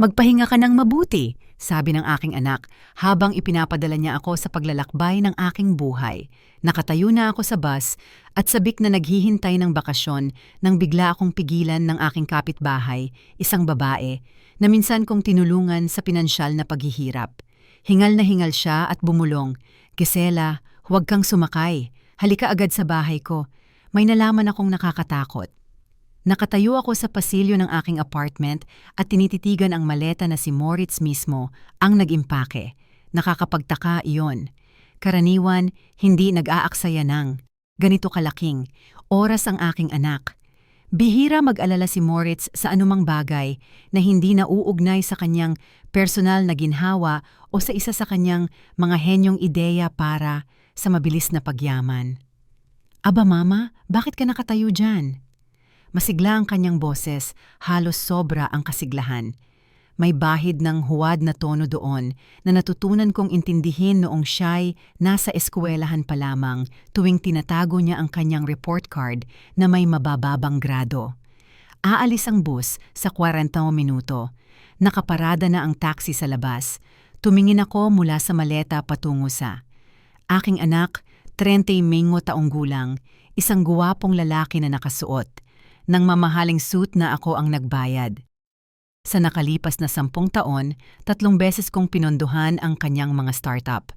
Magpahinga ka ng mabuti, sabi ng aking anak habang ipinapadala niya ako sa paglalakbay ng aking buhay. Nakatayo na ako sa bus at sabik na naghihintay ng bakasyon nang bigla akong pigilan ng aking kapitbahay, isang babae, na minsan kong tinulungan sa pinansyal na paghihirap. Hingal na hingal siya at bumulong, "Gisela, huwag kang sumakay. Halika agad sa bahay ko. May nalaman akong nakakatakot." Nakatayo ako sa pasilyo ng aking apartment at tinititigan ang maleta na si Moritz mismo ang nag-impake. Nakakapagtaka iyon. Karaniwan, hindi nag-aaksaya ng ganito kalaking oras ang aking anak. Bihira mag-alala si Moritz sa anumang bagay na hindi nauugnay sa kanyang personal na ginhawa o sa isa sa kanyang mga henyong ideya para sa mabilis na pagyaman. "Aba mama, bakit ka nakatayo dyan?" Masigla ang kanyang boses, halos sobra ang kasiglahan. May bahid ng huwad na tono doon na natutunan kong intindihin noong siya'y nasa eskwelahan pa lamang tuwing tinatago niya ang kanyang report card na may mabababang grado. Aalis ang bus sa 40 minuto. Nakaparada na ang taxi sa labas. Tumingin ako mula sa maleta patungo sa aking anak, 35 taong gulang, isang guwapong lalaki na nakasuot ng mamahaling suit na ako ang nagbayad. Sa nakalipas na 10 taon, 3 beses kong pinondohan ang kanyang mga startup.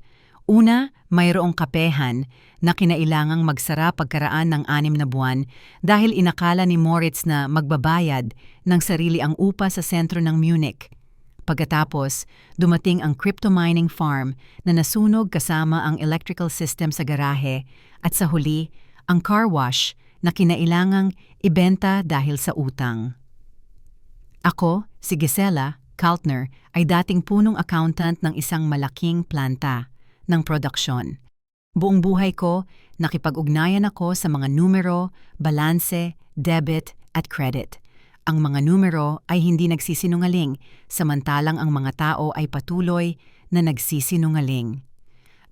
Una, mayroong kapehan na kinailangang magsara pagkaraan ng 6 na buwan dahil inakala ni Moritz na magbabayad ng sarili ang upa sa sentro ng Munich. Pagkatapos, dumating ang crypto mining farm na nasunog kasama ang electrical system sa garahe at sa huli, ang car wash na kinailangang ibenta dahil sa utang. Ako, si Gisela Kaltner, ay dating punong accountant ng isang malaking planta ng produksyon. Buong buhay ko, nakipag-ugnayan ako sa mga numero, balanse, debit at credit. Ang mga numero ay hindi nagsisinungaling, samantalang ang mga tao ay patuloy na nagsisinungaling.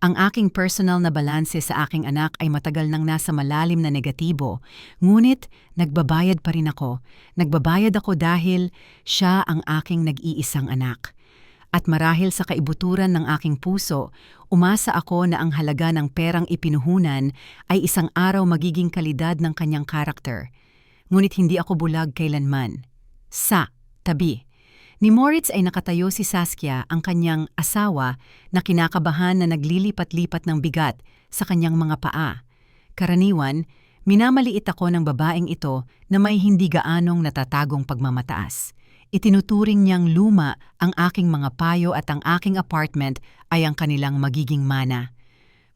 Ang aking personal na balanse sa aking anak ay matagal nang nasa malalim na negatibo, ngunit nagbabayad pa rin ako. Nagbabayad ako dahil siya ang aking nag-iisang anak. At marahil sa kaibuturan ng aking puso, umasa ako na ang halaga ng perang ipinuhunan ay isang araw magiging kalidad ng kanyang karakter. Ngunit hindi ako bulag kailanman. Sa tabi ni Moritz ay nakatayo si Saskia, ang kanyang asawa, na kinakabahan na naglilipat-lipat ng bigat sa kanyang mga paa. Karaniwan, minamaliit ako ng babaeng ito na may hindi gaanong natatagong pagmamataas. Itinuturing niyang luma ang aking mga payo at ang aking apartment ay ang kanilang magiging mana.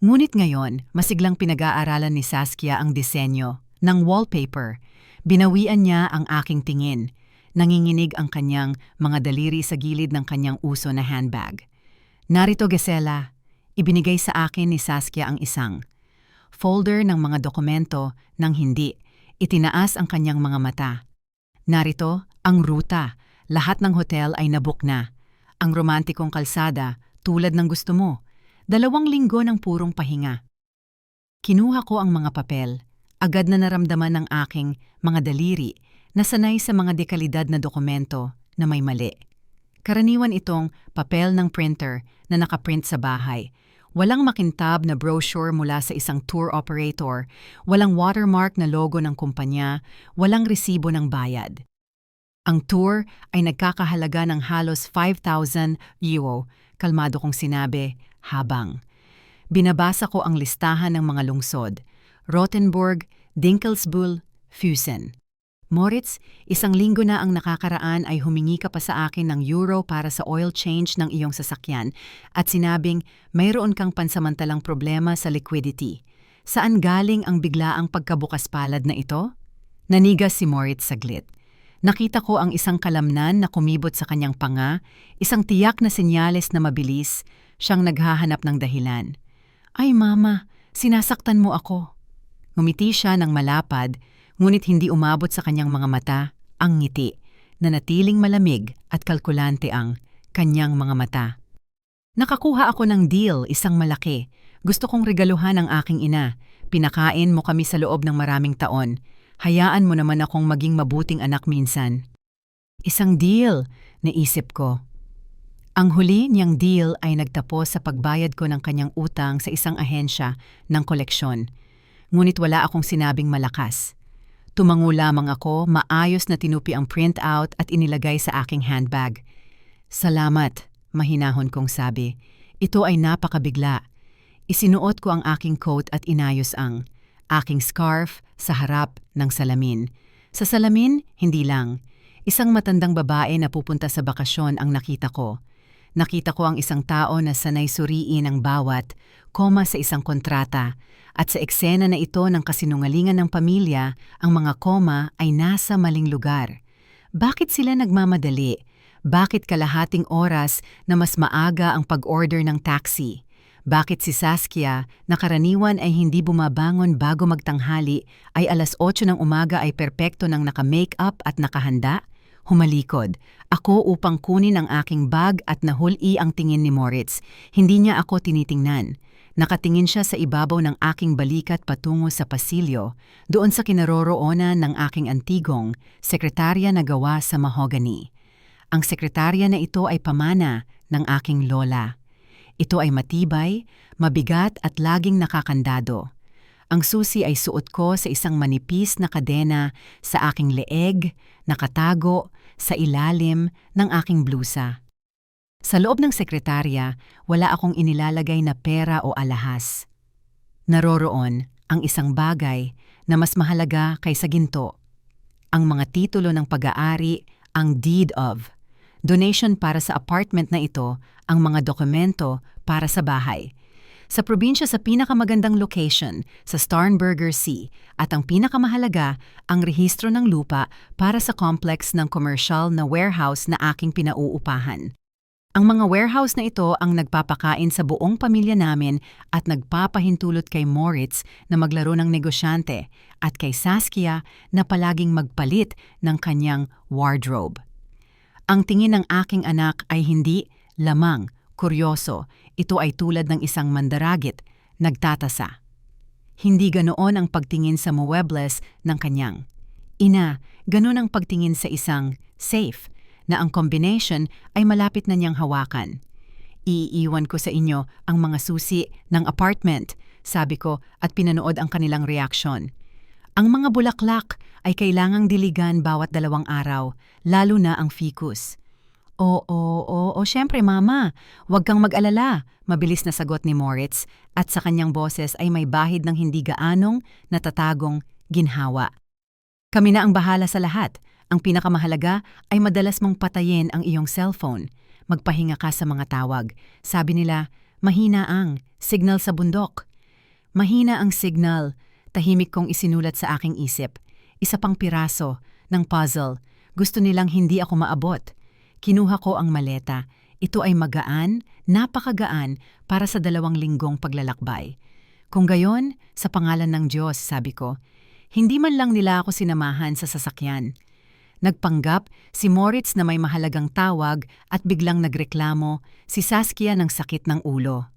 Ngunit ngayon, masiglang pinag-aaralan ni Saskia ang disenyo ng wallpaper. Binawian niya ang aking tingin. Nanginginig ang kanyang mga daliri sa gilid ng kanyang uso na handbag. "Narito, Gisela." Ibinigay sa akin ni Saskia ang isang folder ng mga dokumento nang hindi. Itinaas ang kanyang mga mata. "Narito ang ruta. Lahat ng hotel ay nabook na. Ang romantikong kalsada, tulad ng gusto mo. 2 linggo ng purong pahinga." Kinuha ko ang mga papel. Agad na naramdaman ng aking mga daliri na sanay sa mga dekalidad na dokumento na may mali. Karaniwan itong papel ng printer na nakaprint sa bahay. Walang makintab na brochure mula sa isang tour operator, walang watermark na logo ng kumpanya, walang resibo ng bayad. Ang tour ay nagkakahalaga ng halos 5,000 euro, kalmado kong sinabi, habang binabasa ko ang listahan ng mga lungsod: Rothenburg, Dinkelsbühl, Füssen. "Moritz, 1 linggo na ang nakakaraan ay humingi ka pa sa akin ng euro para sa oil change ng iyong sasakyan at sinabing mayroon kang pansamantalang problema sa liquidity. Saan galing ang biglaang pagkabukas palad na ito?" Nanigas si Moritz saglit. Nakita ko ang isang kalamnan na kumibot sa kanyang panga, isang tiyak na senyales na mabilis, siyang naghahanap ng dahilan. "Ay mama, sinasaktan mo ako." Ngumiti siya ng malapad, ngunit hindi umabot sa kanyang mga mata ang ngiti, na natiling malamig at kalkulante ang kanyang mga mata. "Nakakuha ako ng deal, isang malaki. Gusto kong regaluhan ang aking ina. Pinakain mo kami sa loob ng maraming taon. Hayaan mo naman akong maging mabuting anak minsan." "Isang deal," naisip ko. Ang huli niyang deal ay nagtapos sa pagbayad ko ng kanyang utang sa isang ahensya ng koleksyon. Ngunit wala akong sinabing malakas. Tumango lamang ako, maayos na tinupi ang printout at inilagay sa aking handbag. Salamat, mahinahon kong sabi. Ito ay napakabigla. Isinuot ko ang aking coat at inayos ang aking scarf sa harap ng salamin. Sa salamin, hindi lang. Isang matandang babae na pupunta sa bakasyon ang nakita ko. Nakita ko ang isang tao na sanay suriin ang bawat koma sa isang kontrata at sa eksena na ito ng kasinungalingan ng pamilya, ang mga koma ay nasa maling lugar. Bakit sila nagmamadali? Bakit kalahating oras na mas maaga ang pag-order ng taxi? Bakit si Saskia, na karaniwan ay hindi bumabangon bago magtanghali, ay alas 8 ng umaga ay perpekto ng naka-makeup at nakahanda? Humalikod ako upang kunin ang aking bag at nahuli ang tingin ni Moritz. Hindi niya ako tinitingnan. Nakatingin siya sa ibabaw ng aking balikat patungo sa pasilyo, doon sa kinaroroonan ng aking antigong sekretarya na gawa sa mahogany. Ang sekretarya na ito ay pamana ng aking lola. Ito ay matibay, mabigat at laging nakakandado. Ang susi ay suot ko sa isang manipis na kadena sa aking leeg, nakatago sa ilalim ng aking blusa. Sa loob ng sekretarya, wala akong inilalagay na pera o alahas. Naroroon ang isang bagay na mas mahalaga kaysa ginto. Ang mga titulo ng pag-aari, ang deed of, donation para sa apartment na ito, ang mga dokumento para sa bahay. Sa probinsya sa pinakamagandang location, sa Starnberger Sea, at ang pinakamahalaga, ang rehistro ng lupa para sa complex ng commercial na warehouse na aking pinauupahan. Ang mga warehouse na ito ang nagpapakain sa buong pamilya namin at nagpapahintulot kay Moritz na maglaro ng negosyante at kay Saskia na palaging magpalit ng kanyang wardrobe. Ang tingin ng aking anak ay hindi lamang kuryoso, ito ay tulad ng isang mandaragit, nagtatasa. Hindi ganoon ang pagtingin sa muebles ng kanyang ina, ganoon ang pagtingin sa isang safe na ang combination ay malapit na niyang hawakan. Iiwan ko sa inyo ang mga susi ng apartment, sabi ko at pinanood ang kanilang reaksyon. Ang mga bulaklak ay kailangang diligan bawat 2 araw, lalo na ang ficus. Oo, syempre mama, huwag kang mag-alala, mabilis na sagot ni Moritz at sa kanyang boses ay may bahid ng hindi gaanong natatagong ginhawa. Kami na ang bahala sa lahat. Ang pinakamahalaga ay madalas mong patayin ang iyong cellphone. Magpahinga ka sa mga tawag. Sabi nila, mahina ang signal sa bundok. Mahina ang signal, tahimik kong isinulat sa aking isip. Isa pang piraso ng puzzle. Gusto nilang hindi ako maabot. Kinuha ko ang maleta. Ito ay magaan, napakagaan para sa 2 linggong paglalakbay. Kung gayon, sa pangalan ng Diyos, sabi ko, hindi man lang nila ako sinamahan sa sasakyan. Nagpanggap si Moritz na may mahalagang tawag at biglang nagreklamo si Saskia ng sakit ng ulo.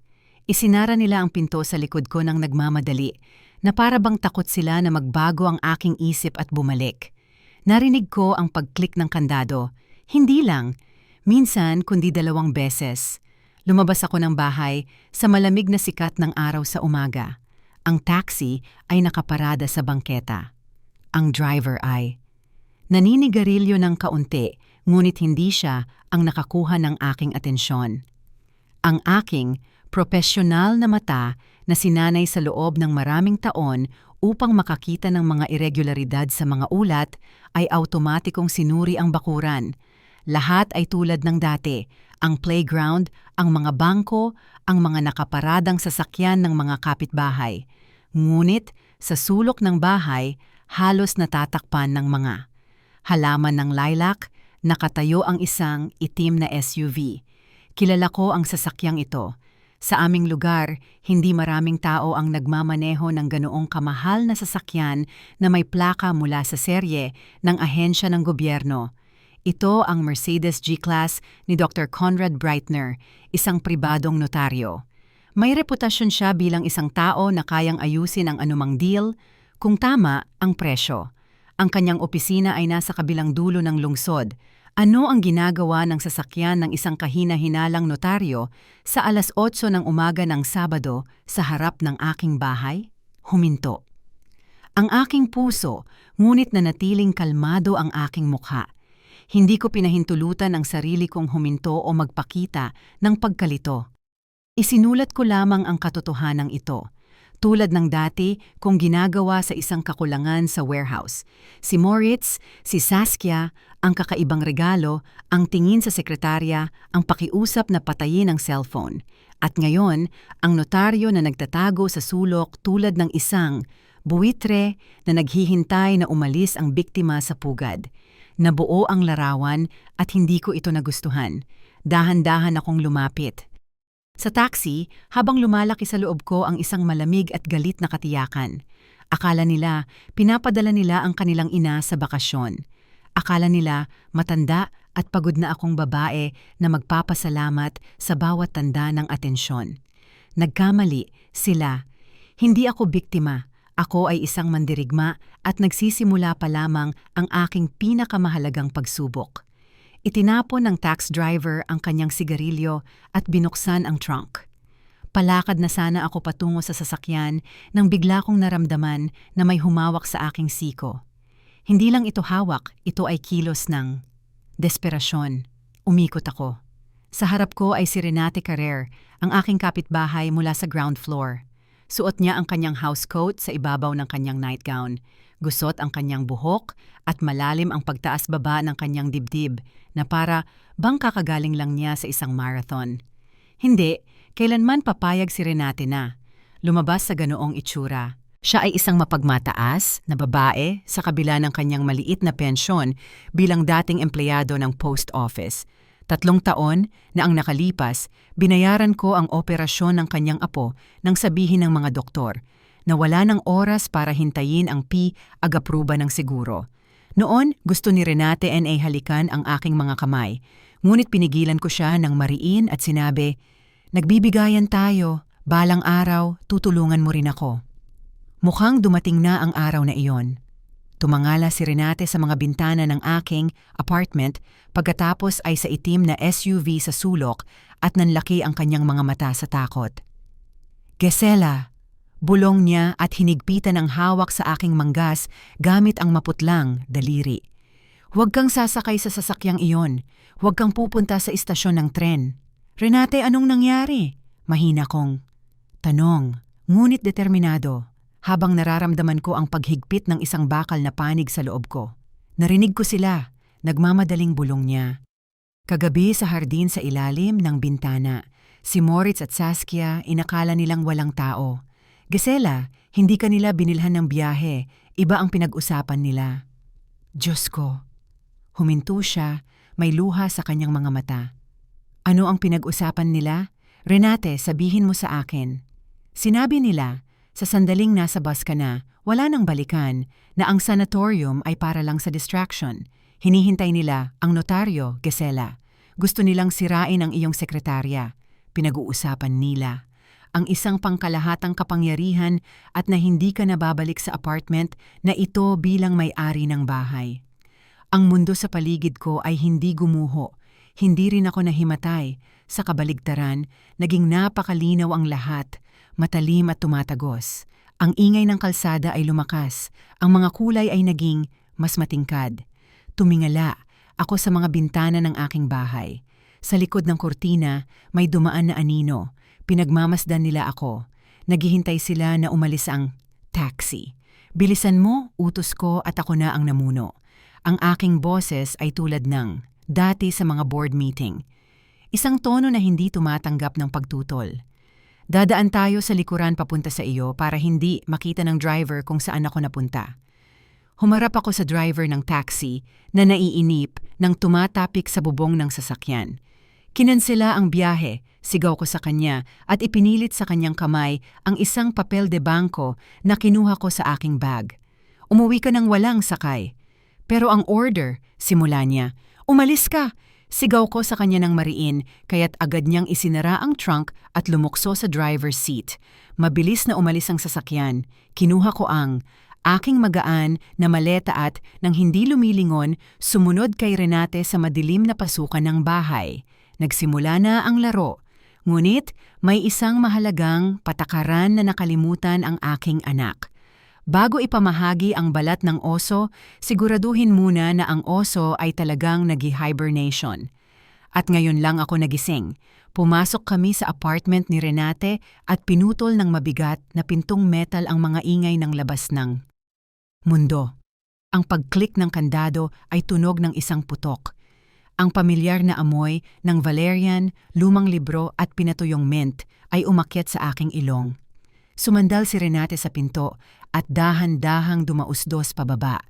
Isinara nila ang pinto sa likod ko ng nagmamadali na para bang takot sila na magbago ang aking isip at bumalik. Narinig ko ang pag-click ng kandado. Hindi lang, minsan kundi 2 beses. Lumabas ako ng bahay sa malamig na sikat ng araw sa umaga. Ang taxi ay nakaparada sa bangketa. Ang driver ay naninigarilyo ng kaunti, ngunit hindi siya ang nakakuha ng aking atensyon. Ang aking propesyonal na mata na sinanay sa loob ng maraming taon upang makakita ng mga irregularidad sa mga ulat ay automatikong sinuri ang bakuran. Lahat ay tulad ng dati, ang playground, ang mga bangko, ang mga nakaparadang sasakyan ng mga kapitbahay. Ngunit sa sulok ng bahay, halos natatakpan ng mga halaman ng lilac, nakatayo ang isang itim na SUV. Kilala ko ang sasakyang ito. Sa aming lugar, hindi maraming tao ang nagmamaneho ng ganoong kamahal na sasakyan na may plaka mula sa serye ng ahensya ng gobyerno. Ito ang Mercedes G-Class ni Dr. Conrad Breitner, isang pribadong notaryo. May reputasyon siya bilang isang tao na kayang ayusin ang anumang deal kung tama ang presyo. Ang kanyang opisina ay nasa kabilang dulo ng lungsod Ano ang ginagawa ng sasakyan ng isang kahina-hinalang notaryo sa alas 8 ng umaga ng Sabado sa harap ng aking bahay? Huminto. Ang aking puso, ngunit nanatiling kalmado ang aking mukha. Hindi ko pinahintulutan ang sarili kong huminto o magpakita ng pagkalito. Isinulat ko lamang ang katotohanan ito. Tulad ng dati kung ginagawa sa isang kakulangan sa warehouse. Si Moritz, si Saskia, ang kakaibang regalo, ang tingin sa sekretarya, ang pakiusap na patayin ang cellphone. At ngayon, ang notaryo na nagtatago sa sulok tulad ng isang buwitre na naghihintay na umalis ang biktima sa pugad. Nabuo ang larawan at hindi ko ito nagustuhan. Dahan-dahan akong lumapit. Sa taxi, habang lumalaki sa loob ko ang isang malamig at galit na katiyakan. Akala nila, pinapadala nila ang kanilang ina sa bakasyon. Akala nila, matanda at pagod na akong babae na magpapasalamat sa bawat tanda ng atensyon. Nagkamali, sila. Hindi ako biktima. Ako ay isang mandirigma at nagsisimula pa lamang ang aking pinakamahalagang pagsubok. Itinapon ng tax driver ang kanyang sigarilyo at binuksan ang trunk. Palakad na sana ako patungo sa sasakyan nang bigla kong naramdaman na may humawak sa aking siko. Hindi lang ito hawak, ito ay kilos ng desperasyon. Umikot ako. Sa harap ko ay si Renate Carrer, ang aking kapitbahay mula sa ground floor. Suot niya ang kanyang housecoat sa ibabaw ng kanyang nightgown. Gusot ang kanyang buhok at malalim ang pagtaas-baba ng kanyang dibdib na para bang kakagaling lang niya sa isang marathon. Hindi, kailanman papayag si Renate na. Lumabas sa ganoong itsura. Siya ay isang mapagmataas na babae sa kabila ng kanyang maliit na pensyon bilang dating empleyado ng post office. 3 taon na ang nakalipas, binayaran ko ang operasyon ng kanyang apo nang sabihin ng mga doktor na wala ng oras para hintayin ang ag-apruba ng seguro. Noon, gusto ni Renate N.A. halikan ang aking mga kamay, ngunit pinigilan ko siya ng mariin at sinabi, "Nagbibigayan tayo, balang araw, tutulungan mo rin ako." Mukhang dumating na ang araw na iyon. Tumangala si Renate sa mga bintana ng aking apartment pagkatapos ay sa itim na SUV sa sulok at nanlaki ang kanyang mga mata sa takot. "Gisela!" Bulong niya at hinigpitan ang hawak sa aking manggas gamit ang maputlang daliri. "Huwag kang sasakay sa sasakyang iyon. Huwag kang pupunta sa istasyon ng tren." "Renate, anong nangyari?" Mahina kong tanong, ngunit determinado, habang nararamdaman ko ang paghigpit ng isang bakal na panig sa loob ko. Narinig ko sila, nagmamadaling bulong niya. Kagabi sa hardin sa ilalim ng bintana, si Moritz at Saskia inakala nilang walang tao. "Gisela, hindi ka nila binilhan ng biyahe, iba ang pinag-usapan nila." Diyos ko. Huminto siya, may luha sa kanyang mga mata. "Ano ang pinag-usapan nila? Renate, sabihin mo sa akin." Sinabi nila, sa sandaling nasa bus ka na, wala nang balikan, na ang sanatorium ay para lang sa distraction. Hinihintay nila ang notaryo, Gisela. Gusto nilang sirain ang iyong sekretarya. Pinag-uusapan nila ang isang pangkalahatang kapangyarihan at na hindi ka nababalik sa apartment na ito bilang may-ari ng bahay. Ang mundo sa paligid ko ay hindi gumuho, hindi rin ako nahimatay. Sa kabaligtaran, naging napakalinaw ang lahat, matalim at tumatagos. Ang ingay ng kalsada ay lumakas, ang mga kulay ay naging mas matingkad. Tumingala ako sa mga bintana ng aking bahay. Sa likod ng kurtina, may dumaan na anino. Pinagmamasdan nila ako. Naghihintay sila na umalis ang taxi. "Bilisan mo," utos ko at ako na ang namuno. Ang aking boses ay tulad ng dati sa mga board meeting. Isang tono na hindi tumatanggap ng pagtutol. "Dadaan tayo sa likuran papunta sa iyo para hindi makita ng driver kung saan ako napunta." Humarap ako sa driver ng taxi na naiinip nang tumatapik sa bubong ng sasakyan. Kinansela ang biyahe, sigaw ko sa kanya at ipinilit sa kanyang kamay ang isang papel de bangko na kinuha ko sa aking bag. "Umuwi ka nang walang sakay." "Pero ang order," simula niya. "Umalis ka!" Sigaw ko sa kanya ng mariin, kaya't agad niyang isinara ang trunk at lumukso sa driver's seat. Mabilis na umalis ang sasakyan. Kinuha ko ang Aking magaan na maleta at, nang hindi lumilingon, sumunod kay Renate sa madilim na pasukan ng bahay. Nagsimula na ang laro. Ngunit may isang mahalagang patakaran na nakalimutan ang aking anak. Bago ipamahagi ang balat ng oso, siguraduhin muna na ang oso ay talagang nag-hibernation. At ngayon lang ako nagising. Pumasok kami sa apartment ni Renate at pinutol ng mabigat na pintong metal ang mga ingay ng labas ng mundo. Ang pag-click ng kandado ay tunog ng isang putok. Ang pamilyar na amoy ng valerian, lumang libro at pinatuyong mint ay umakyat sa aking ilong. Sumandal si Renate sa pinto at dahan-dahang dumausdos pababa.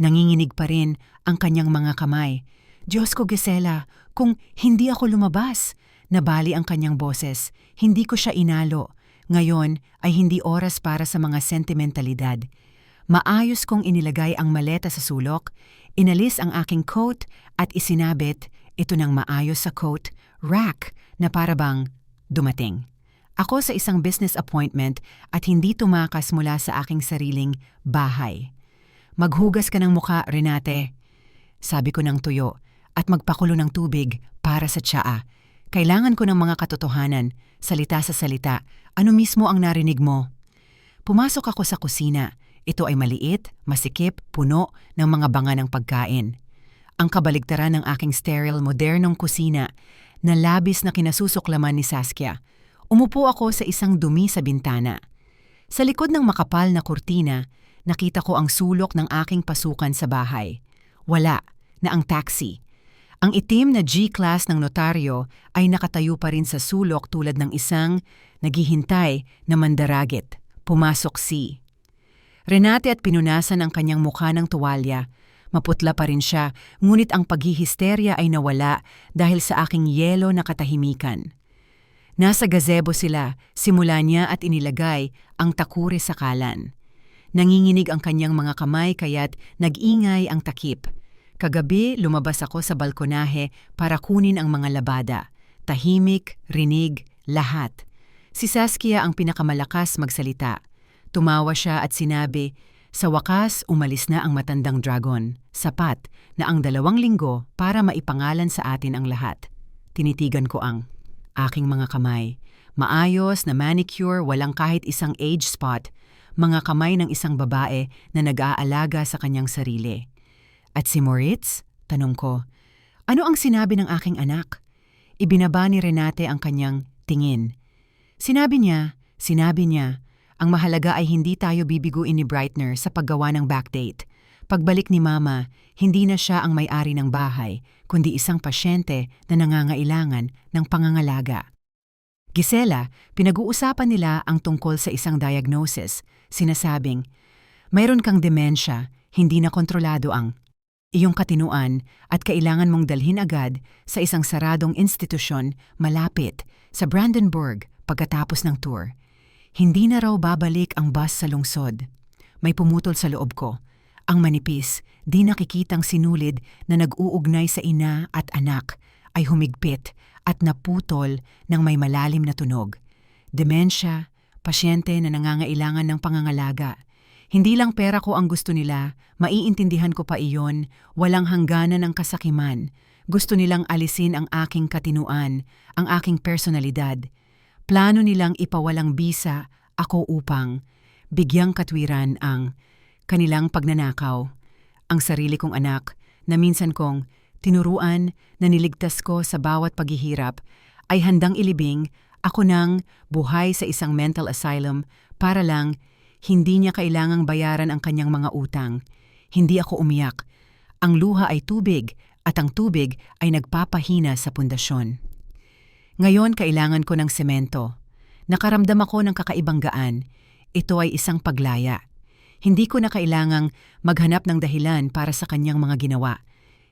Nanginginig pa rin ang kanyang mga kamay. Diyos ko, Gisela, kung hindi ako lumabas. Nabali ang kanyang boses. Hindi ko siya inalo. Ngayon ay hindi oras para sa mga sentimentalidad. Maayos kong inilagay ang maleta sa sulok, inalis ang aking coat at isinabit ito ng maayos sa coat rack na parabang dumating. Ako sa isang business appointment at hindi tumakas mula sa aking sariling bahay. Maghugas ka ng muka, Renate. Sabi ko ng tuyo at magpakulo ng tubig para sa tsaa. Kailangan ko ng mga katotohanan, salita sa salita. Ano mismo ang narinig mo? Pumasok ako sa kusina. Ito ay maliit, masikip, puno ng mga banga ng pagkain. Ang kabaligtaran ng aking sterile, modernong kusina na labis na kinasusuklaman ni Saskia. Umupo ako sa isang dumi sa bintana. Sa likod ng makapal na kurtina, nakita ko ang sulok ng aking pasukan sa bahay. Wala na ang taxi. Ang itim na G-class ng notaryo ay nakatayo pa rin sa sulok tulad ng isang naghihintay na mandaragit. Pumasok si Renate at pinunasan ang kanyang mukha ng tuwalya. Maputla pa rin siya, ngunit ang paghihisterya ay nawala dahil sa aking yelo na katahimikan. Nasa gazebo sila, simula niya at inilagay ang takure sa kalan. Nanginginig ang kanyang mga kamay kaya't nag-ingay ang takip. Kagabi, lumabas ako sa balkonahe para kunin ang mga labada. Tahimik, rinig, lahat. Si Saskia ang pinakamalakas magsalita. Tumawa siya at sinabi, sa wakas umalis na ang matandang dragon. Sapat na ang 2 linggo para maipangalan sa atin ang lahat. Tinitigan ko ang aking mga kamay. Maayos na manicure, walang kahit isang age spot. Mga kamay ng isang babae na nag-aalaga sa kanyang sarili. At si Moritz? Tanong ko. Ano ang sinabi ng aking anak? Ibinaba ni Renate ang kanyang tingin. Sinabi niya, ang mahalaga ay hindi tayo bibiguin ni Breitner sa paggawa ng backdate. Pagbalik ni Mama, hindi na siya ang may-ari ng bahay, kundi isang pasyente na nangangailangan ng pangangalaga. Gisela, pinag-uusapan nila ang tungkol sa isang diagnosis. Sinasabing, mayroon kang demensya, hindi na kontrolado ang iyong katinuan at kailangan mong dalhin agad sa isang saradong institusyon malapit sa Brandenburg pagkatapos ng tour. Hindi na raw babalik ang bus sa lungsod. May pumutol sa loob ko. Ang manipis, di nakikitang sinulid na nag-uugnay sa ina at anak ay humigpit at naputol ng may malalim na tunog. Demensya, pasyente na nangangailangan ng pangangalaga. Hindi lang pera ko ang gusto nila, maiintindihan ko pa iyon, walang hangganan ng kasakiman. Gusto nilang alisin ang aking katinuan, ang aking personalidad. Plano nilang ipawalang bisa ako upang bigyang katwiran ang kanilang pagnanakaw. Ang sarili kong anak na minsan kong tinuruan na niligtas ko sa bawat paghihirap ay handang ilibing ako ng buhay sa isang mental asylum para lang hindi niya kailangang bayaran ang kanyang mga utang. Hindi ako umiyak. Ang luha ay tubig at ang tubig ay nagpapahina sa pundasyon. Ngayon kailangan ko ng semento. Nakaramdam ako ng kakaibang gaan. Ito ay isang paglaya. Hindi ko na kailangang maghanap ng dahilan para sa kanyang mga ginawa.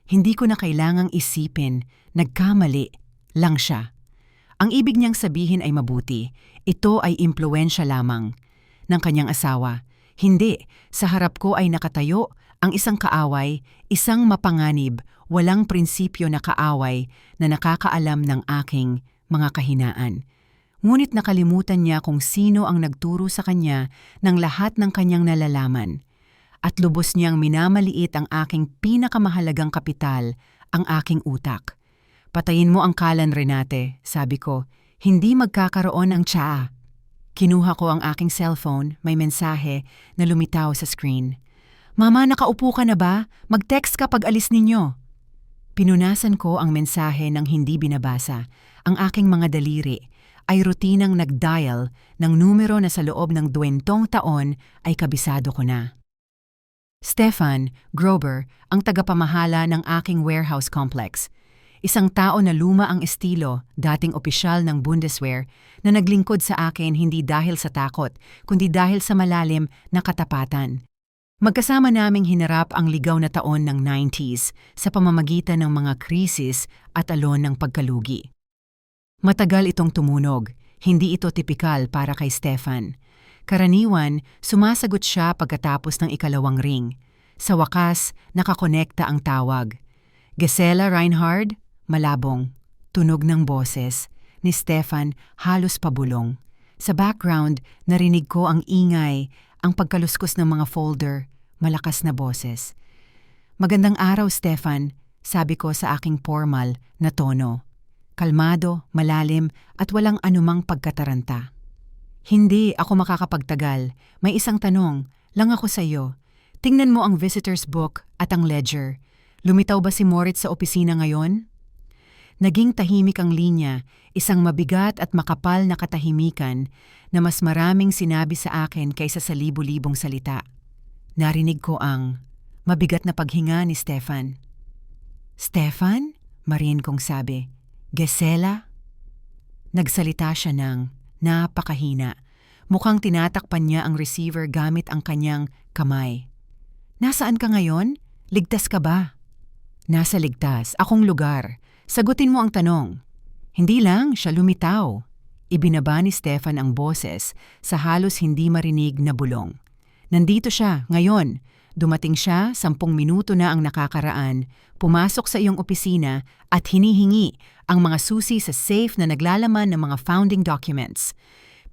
Hindi ko na kailangang isipin, nagkamali lang siya. Ang ibig niyang sabihin ay mabuti. Ito ay impluwensya lamang ng kanyang asawa. Hindi, sa harap ko ay nakatayo ang isang kaaway, isang mapanganib, walang prinsipyo na kaaway na nakakaalam ng aking mga kahinaan. Ngunit nakalimutan niya kung sino ang nagturo sa kanya ng lahat ng kanyang nalalaman. at lubos niyang minamaliit ang aking pinakamahalagang kapital, ang aking utak. Patayin mo ang kalan, Renate, sabi ko. Hindi magkakaroon ng tsaa. Kinuha ko ang aking cellphone, may mensahe na lumitaw sa screen. Mama, nakaupo ka na ba? Mag-text ka pag alis ninyo. Pinunasan ko ang mensahe ng hindi binabasa. Ang aking mga daliri ay rutinang nag-dial ng numero na sa loob ng 20 taon ay kabisado ko na. Stefan Grober ang tagapamahala ng aking warehouse complex. Isang tao na luma ang estilo, dating opisyal ng Bundeswehr, na naglingkod sa akin hindi dahil sa takot, kundi dahil sa malalim na katapatan. Magkasama naming hinarap ang ligaw na taon ng 90s sa pamamagitan ng mga krisis at alon ng pagkalugi. Matagal itong tumunog, hindi ito tipikal para kay Stefan. Karaniwan, sumasagot siya pagkatapos ng ikalawang ring. Sa wakas, nakakonekta ang tawag. Gisela Reinhard? Malabong. Tunog ng boses. Ni Stefan halos pabulong. Sa background, narinig ko ang ingay, ang pagkaluskos ng mga folder, malakas na boses. Magandang araw, Stefan, sabi ko sa aking formal na tono. Kalmado, malalim at walang anumang pagkataranta. Hindi ako makakapagtagal. May isang tanong lang ako sa iyo. Tingnan mo ang visitor's book at ang ledger. Lumitaw ba si Moritz sa opisina ngayon? Naging tahimik ang linya, isang mabigat at makapal na katahimikan na mas maraming sinabi sa akin kaysa sa libu-libong salita. Narinig ko ang mabigat na paghinga ni Stefan. Stefan? Mariin kong sabi. Gisela? Nagsalita siya ng napakahina. Mukhang tinatakpan niya ang receiver gamit ang kanyang kamay. Nasaan ka ngayon? Ligtas ka ba? Nasa ligtas, akong lugar. Sagutin mo ang tanong. Hindi lang siya lumitaw. Ibinaba ni Stefan ang boses sa halos hindi marinig na bulong. Nandito siya, ngayon. Dumating siya, 10 minuto na ang nakakaraan, pumasok sa iyong opisina at hinihingi ang mga susi sa safe na naglalaman ng mga founding documents.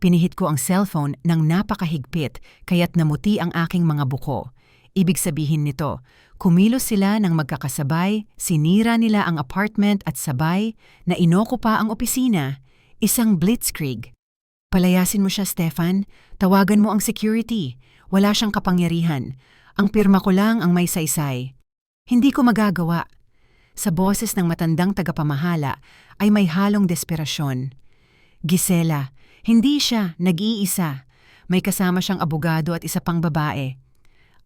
Pinihit ko ang cellphone ng napakahigpit kaya't namuti ang aking mga buko. Ibig sabihin nito, kumilos sila ng magkakasabay, sinira nila ang apartment at sabay na inoko pa ang opisina, isang blitzkrieg. Palayasin mo siya, Stefan. Tawagan mo ang security. Wala siyang kapangyarihan. Ang pirma ko lang ang may saysay. Hindi ko magagawa. Sa boses ng matandang tagapamahala ay may halong desperasyon. Gisela, hindi siya nag-iisa. May kasama siyang abogado at isa pang babae.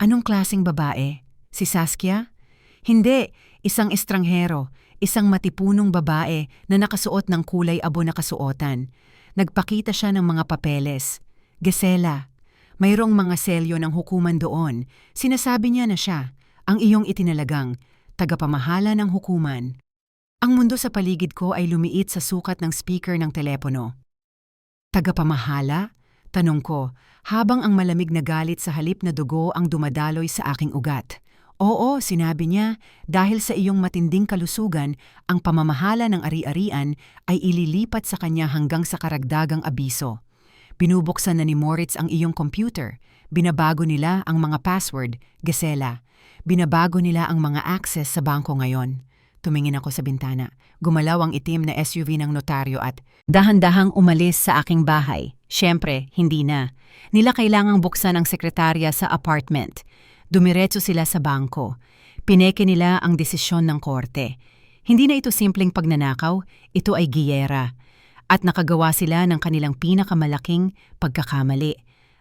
Anong klaseng babae? Si Saskia? Hindi, isang estranghero, isang matipunong babae na nakasuot ng kulay abo na kasuotan. Nagpakita siya ng mga papeles. Gisela, mayroong mga selyo ng hukuman doon. Sinasabi niya na siya, ang iyong itinalagang, tagapamahala ng hukuman. Ang mundo sa paligid ko ay lumiit sa sukat ng speaker ng telepono. Tagapamahala? Tanong ko, habang ang malamig na galit sa halip na dugo ang dumadaloy sa aking ugat. Oo, sinabi niya, dahil sa iyong matinding kalusugan, ang pamamahala ng ari-arian ay ililipat sa kanya hanggang sa karagdagang abiso. Binubuksan na ni Moritz ang iyong computer. Binabago nila ang mga password, Gisela. Binabago nila ang mga access sa bangko ngayon. Tumingin ako sa bintana. Gumalaw ang itim na SUV ng notaryo at dahan-dahang umalis sa aking bahay. Siyempre, hindi na. Nila kailangang buksan ang sekretarya sa apartment. Dumiretso sila sa bangko. Pineke nila ang desisyon ng korte. Hindi na ito simpleng pagnanakaw, ito ay giyera. At nakagawa sila ng kanilang pinakamalaking pagkakamali.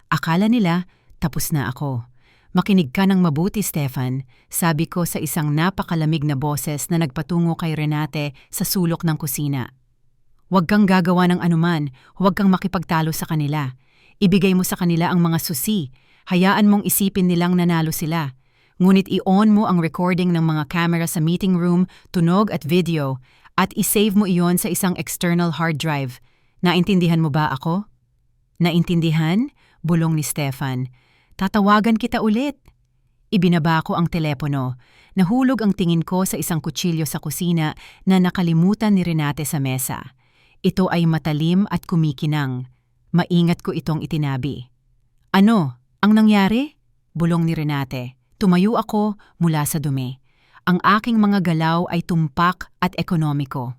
Akala nila, tapos na ako. Makinig ka ng mabuti, Stefan, sabi ko sa isang napakalamig na boses na nagpatungo kay Renate sa sulok ng kusina. Huwag kang gagawa ng anuman, huwag kang makipagtalo sa kanila. Ibigay mo sa kanila ang mga susi. Hayaan mong isipin nilang nanalo sila. Ngunit i-on mo ang recording ng mga camera sa meeting room, tunog at video, at isave mo iyon sa isang external hard drive. Naintindihan mo ba ako? Naintindihan? Bulong ni Stefan. Tatawagan kita ulit. Ibinaba ko ang telepono. Nahulog ang tingin ko sa isang kutsilyo sa kusina na nakalimutan ni Renate sa mesa. Ito ay matalim at kumikinang. Maingat ko itong itinabi. Ano? Ang nangyari? Bulong ni Renate. Tumayo ako mula sa dumi. Ang aking mga galaw ay tumpak at ekonomiko.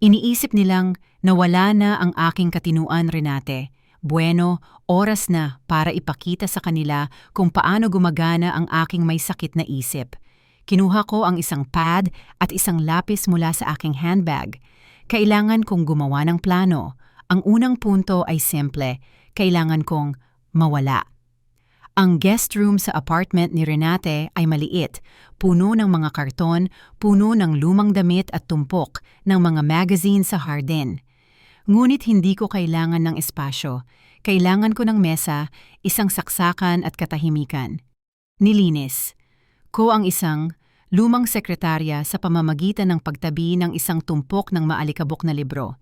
Iniisip nilang nawala na ang aking katinuan, Renate. Bueno, oras na para ipakita sa kanila kung paano gumagana ang aking may sakit na isip. Kinuha ko ang isang pad at isang lapis mula sa aking handbag. Kailangan kong gumawa ng plano. Ang unang punto ay simple. Kailangan kong mawala. Ang guest room sa apartment ni Renate ay maliit, puno ng mga karton, puno ng lumang damit at tumpok ng mga magazine sa hardin. Ngunit hindi ko kailangan ng espasyo. Kailangan ko ng mesa, isang saksakan at katahimikan. Nilinis ko ang isang lumang sekretarya sa pamamagitan ng pagtabi ng isang tumpok ng maalikabok na libro.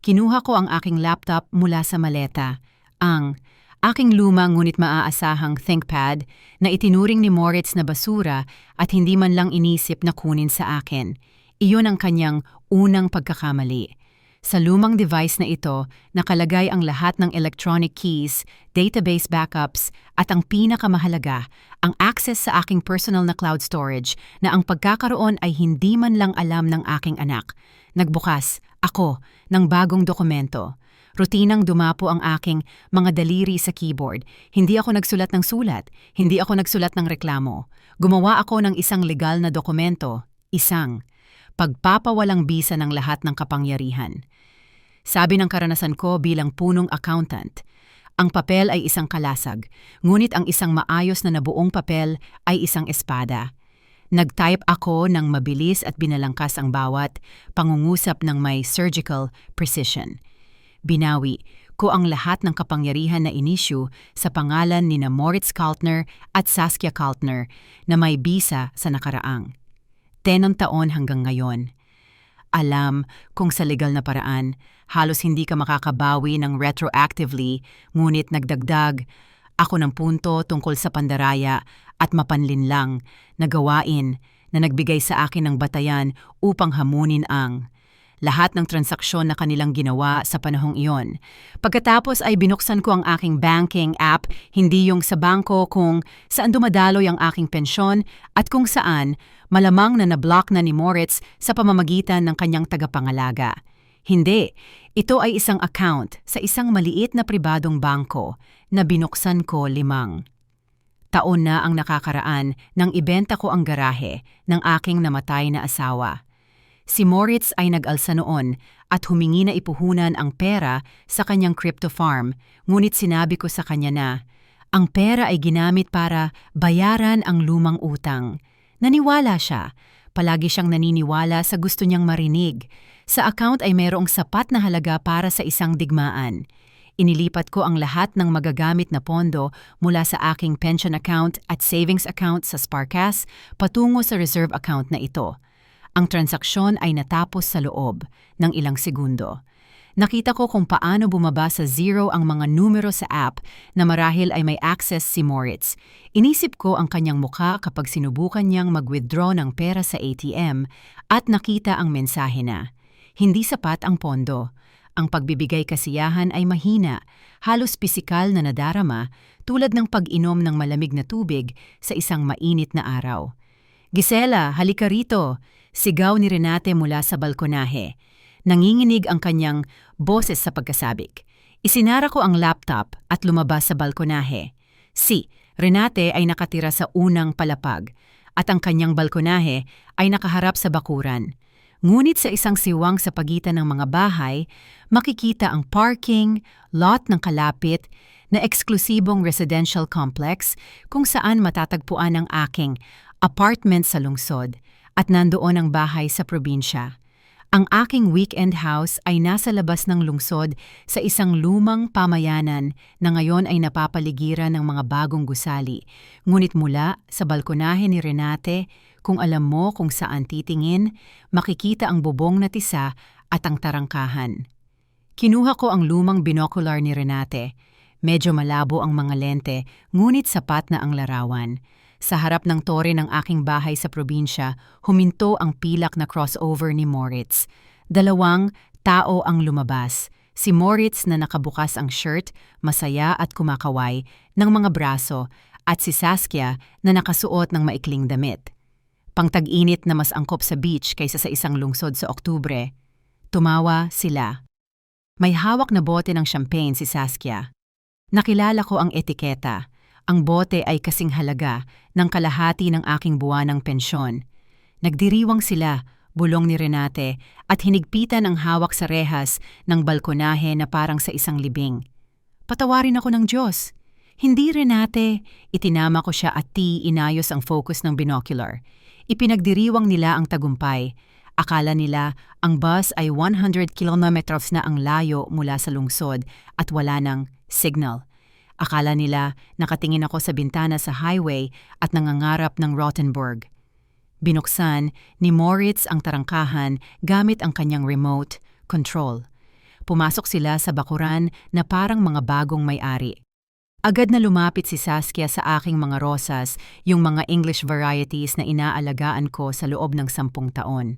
Kinuha ko ang aking laptop mula sa maleta, ang aking lumang ngunit maaasahang ThinkPad na itinuring ni Moritz na basura at hindi man lang inisip na kunin sa akin. Iyon ang kanyang unang pagkakamali. Sa lumang device na ito, nakalagay ang lahat ng electronic keys, database backups, at ang pinakamahalaga, ang access sa aking personal na cloud storage na ang pagkakaroon ay hindi man lang alam ng aking anak. Nagbukas ako ng bagong dokumento. Rutinang dumapo ang aking mga daliri sa keyboard. Hindi ako nagsulat ng sulat. Hindi ako nagsulat ng reklamo. Gumawa ako ng isang legal na dokumento. Isang pagpapawalang bisa ng lahat ng kapangyarihan. Sabi ng karanasan ko bilang punong accountant, ang papel ay isang kalasag, ngunit ang isang maayos na nabuong papel ay isang espada. Nag-type ako ng mabilis at binalangkas ang bawat pangungusap ng may surgical precision. Binawi ko ang lahat ng kapangyarihan na inisyu sa pangalan ni Moritz Kaltner at Saskia Kaltner na may bisa sa nakaraang 10 taon hanggang ngayon. Alam kung sa legal na paraan, halos hindi ka makakabawi ng retroactively, ngunit nagdagdag ako ng punto tungkol sa pandaraya at mapanlinlang na gawain na nagbigay sa akin ng batayan upang hamunin ang lahat ng transaksyon na kanilang ginawa sa panahong iyon. Pagkatapos ay binuksan ko ang aking banking app, hindi yung sa bangko kung saan dumadaloy ang aking pensyon at kung saan malamang na nablock na ni Moritz sa pamamagitan ng kanyang tagapangalaga. Hindi, ito ay isang account sa isang maliit na pribadong bangko na binuksan ko 5 taon na ang nakakaraan nang ibenta ko ang garahe ng aking namatay na asawa. Si Moritz ay nag-alsa noon at humingi na ipuhunan ang pera sa kanyang crypto farm, ngunit sinabi ko sa kanya na ang pera ay ginamit para bayaran ang lumang utang. Naniwala siya. Palagi siyang naniniwala sa gusto niyang marinig. Sa account ay mayroong sapat na halaga para sa isang digmaan. Inilipat ko ang lahat ng magagamit na pondo mula sa aking pension account at savings account sa Sparkas patungo sa reserve account na ito. Ang transaksyon ay natapos sa loob ng ilang segundo. Nakita ko kung paano bumaba sa zero ang mga numero sa app na marahil ay may access si Moritz. Inisip ko ang kanyang mukha kapag sinubukan niyang mag-withdraw ng pera sa ATM at nakita ang mensahe na, hindi sapat ang pondo. Ang pagbibigay kasiyahan ay mahina, halos pisikal na nadarama tulad ng pag-inom ng malamig na tubig sa isang mainit na araw. Gisela, halika rito! Sigaw ni Renate mula sa balkonahe. Nanginginig ang kanyang boses sa pagkasabik. Isinara ko ang laptop at lumabas sa balkonahe. Si Renate ay nakatira sa unang palapag at ang kanyang balkonahe ay nakaharap sa bakuran. Ngunit sa isang siwang sa pagitan ng mga bahay, makikita ang parking, lot ng kalapit na eksklusibong residential complex kung saan matatagpuan ang aking apartment sa lungsod at nandoon ang bahay sa probinsya. Ang aking weekend house ay nasa labas ng lungsod sa isang lumang pamayanan na ngayon ay napapaligiran ng mga bagong gusali. Ngunit mula sa balkonahe ni Renate, kung alam mo kung saan titingin, makikita ang bubong na tisa at ang tarangkahan. Kinuha ko ang lumang binocular ni Renate. Medyo malabo ang mga lente, ngunit sapat na ang larawan. Sa harap ng tore ng aking bahay sa probinsya, huminto ang pilak na crossover ni Moritz. 2 tao ang lumabas. Si Moritz na nakabukas ang shirt, masaya at kumakaway, ng mga braso, at si Saskia na nakasuot ng maikling damit. Pangtag-init na mas angkop sa beach kaysa sa isang lungsod sa Oktubre. Tumawa sila. May hawak na bote ng champagne si Saskia. Nakilala ko ang etiketa. Ang bote ay kasing halaga ng kalahati ng aking buwanang pensyon. Nagdiriwang sila, bulong ni Renate, at hinigpitan ang hawak sa rehas ng balkonahe na parang sa isang libing. Patawarin ako ng Diyos. Hindi, Renate. Itinama ko siya at inayos ang focus ng binocular. Ipinagdiriwang nila ang tagumpay. Akala nila ang bus ay 100 kilometers na ang layo mula sa lungsod at wala ng signal. Akala nila nakatingin ako sa bintana sa highway at nangangarap ng Rothenburg. Binuksan ni Moritz ang tarangkahan gamit ang kanyang remote control. Pumasok sila sa bakuran na parang mga bagong may-ari. Agad na lumapit si Saskia sa aking mga rosas, yung mga English varieties na inaalagaan ko sa loob ng 10 taon.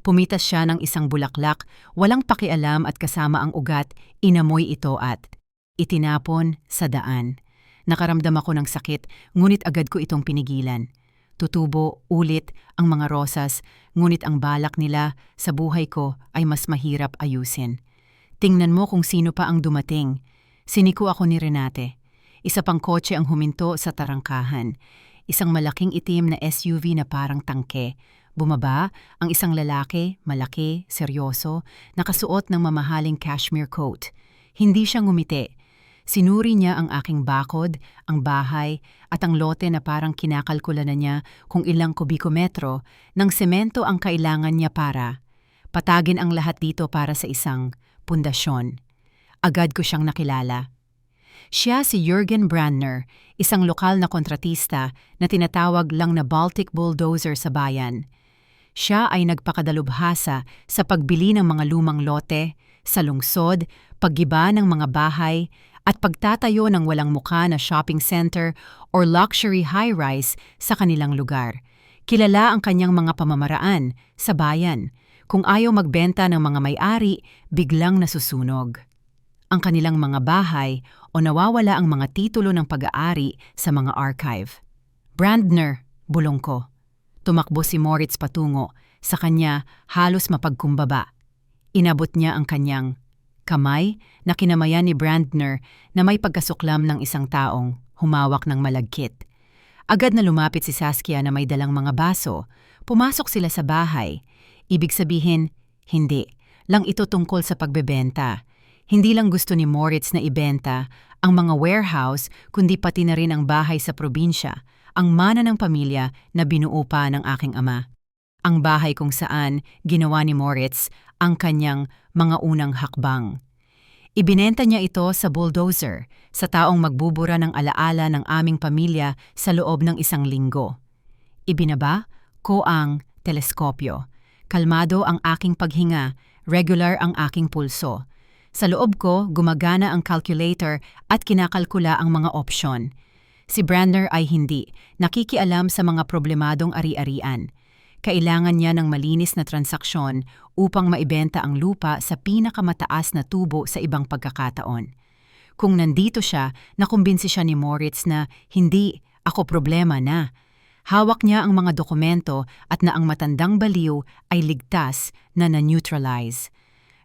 Pumitas siya ng isang bulaklak, walang pakialam at kasama ang ugat, inamoy ito at itinapon sa daan. Nakaramdam ako ng sakit, ngunit agad ko itong pinigilan. Tutubo ulit ang mga rosas, ngunit ang balak nila sa buhay ko ay mas mahirap ayusin. Tingnan mo kung sino pa ang dumating. Siniko ako ni Renate. Isa pang kotse ang huminto sa tarangkahan. Isang malaking itim na SUV na parang tangke. Bumaba ang isang lalaki, malaki, seryoso, nakasuot ng mamahaling cashmere coat. Hindi siya ngumiti. Sinuri niya ang aking bakod, ang bahay, at ang lote na parang kinakalkula na niya kung ilang kubikometro ng semento ang kailangan niya para patagin ang lahat dito para sa isang pundasyon. Agad ko siyang nakilala. Siya si Jürgen Brandner, isang lokal na kontratista na tinatawag lang na Baltic Bulldozer sa bayan. Siya ay nagpakadalubhasa sa pagbili ng mga lumang lote, sa lungsod, paggiba ng mga bahay, at pagtatayo ng walang muka na shopping center or luxury high-rise sa kanilang lugar. Kilala ang kanyang mga pamamaraan sa bayan. Kung ayaw magbenta ng mga may-ari, biglang nasusunog ang kanilang mga bahay o nawawala ang mga titulo ng pag-aari sa mga archive. Brandner, bulong ko. Tumakbo si Moritz patungo. Sa kanya, halos mapagkumbaba. Inabot niya ang kanyang kamay na kinamayan ni Brandner na may pagkasuklam ng isang taong humawak ng malagkit. Agad na lumapit si Saskia na may dalang mga baso. Pumasok sila sa bahay. Ibig sabihin, hindi lang ito tungkol sa pagbebenta. Hindi lang gusto ni Moritz na ibenta ang mga warehouse kundi pati na rin ang bahay sa probinsya, ang mana ng pamilya na binuo pa ng aking ama. Ang bahay kung saan ginawa ni Moritz ang kanyang mga unang hakbang. Ibinenta niya ito sa bulldozer, sa taong magbubura ng alaala ng aming pamilya sa loob ng 1 linggo. Ibinaba ko ang teleskopyo. Kalmado ang aking paghinga, regular ang aking pulso. Sa loob ko, gumagana ang calculator at kinakalkula ang mga opsyon. Si Brandner ay hindi nakikialam sa mga problemadong ari-arian. Kailangan niya ng malinis na transaksyon upang maibenta ang lupa sa pinakamataas na tubo sa ibang pagkakataon. Kung nandito siya, nakumbinsi siya ni Moritz na hindi ako problema na. Hawak niya ang mga dokumento at na ang matandang baliw ay ligtas na na-neutralize.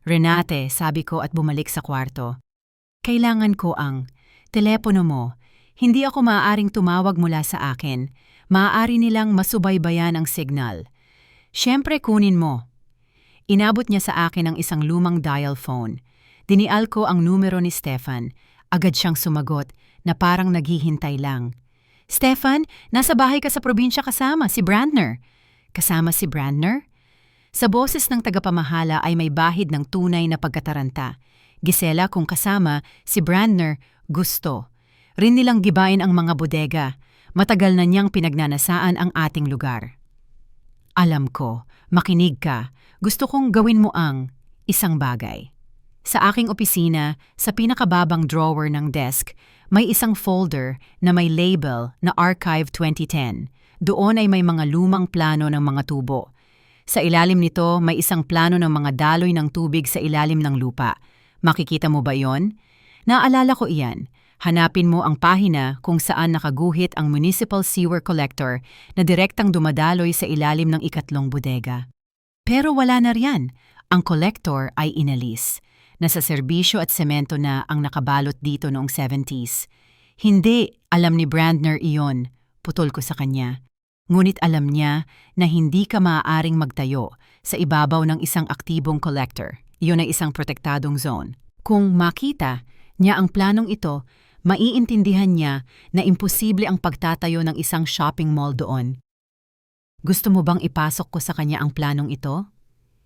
Renate, sabi ko at bumalik sa kwarto. Kailangan ko ang telepono mo. Hindi ako maaaring tumawag mula sa akin. Maaari nilang masubaybayan ang signal. Siyempre kunin mo. Inabot niya sa akin ang isang lumang dial phone. Dinial ko ang numero ni Stefan. Agad siyang sumagot na parang naghihintay lang. Stefan, nasa bahay ka sa probinsya kasama si Brandner. Kasama si Brandner? Sa boses ng tagapamahala ay may bahid ng tunay na pagkataranta. Gisela kung kasama, si Brandner, gusto. Rin nilang gibain ang mga bodega. Matagal na niyang pinagnanasaan ang ating lugar. Alam ko, makinig ka. Gusto kong gawin mo ang isang bagay. Sa aking opisina, sa pinakababang drawer ng desk, may isang folder na may label na Archive 2010. Doon ay may mga lumang plano ng mga tubo. Sa ilalim nito, may isang plano ng mga daloy ng tubig sa ilalim ng lupa. Makikita mo ba yon? Naalala ko iyan. Hanapin mo ang pahina kung saan nakaguhit ang municipal sewer collector na direktang dumadaloy sa ilalim ng ikatlong bodega. Pero wala na riyan. Ang collector ay inalis. Nasa serbisyo at semento na ang nakabalot dito noong 70s. Hindi, alam ni Brandner iyon. Putol ko sa kanya. Ngunit alam niya na hindi ka maaaring magtayo sa ibabaw ng isang aktibong collector. Iyon ay isang protektadong zone. Kung makita niya ang planong ito, maiintindihan niya na imposible ang pagtatayo ng isang shopping mall doon. Gusto mo bang ipasok ko sa kanya ang planong ito?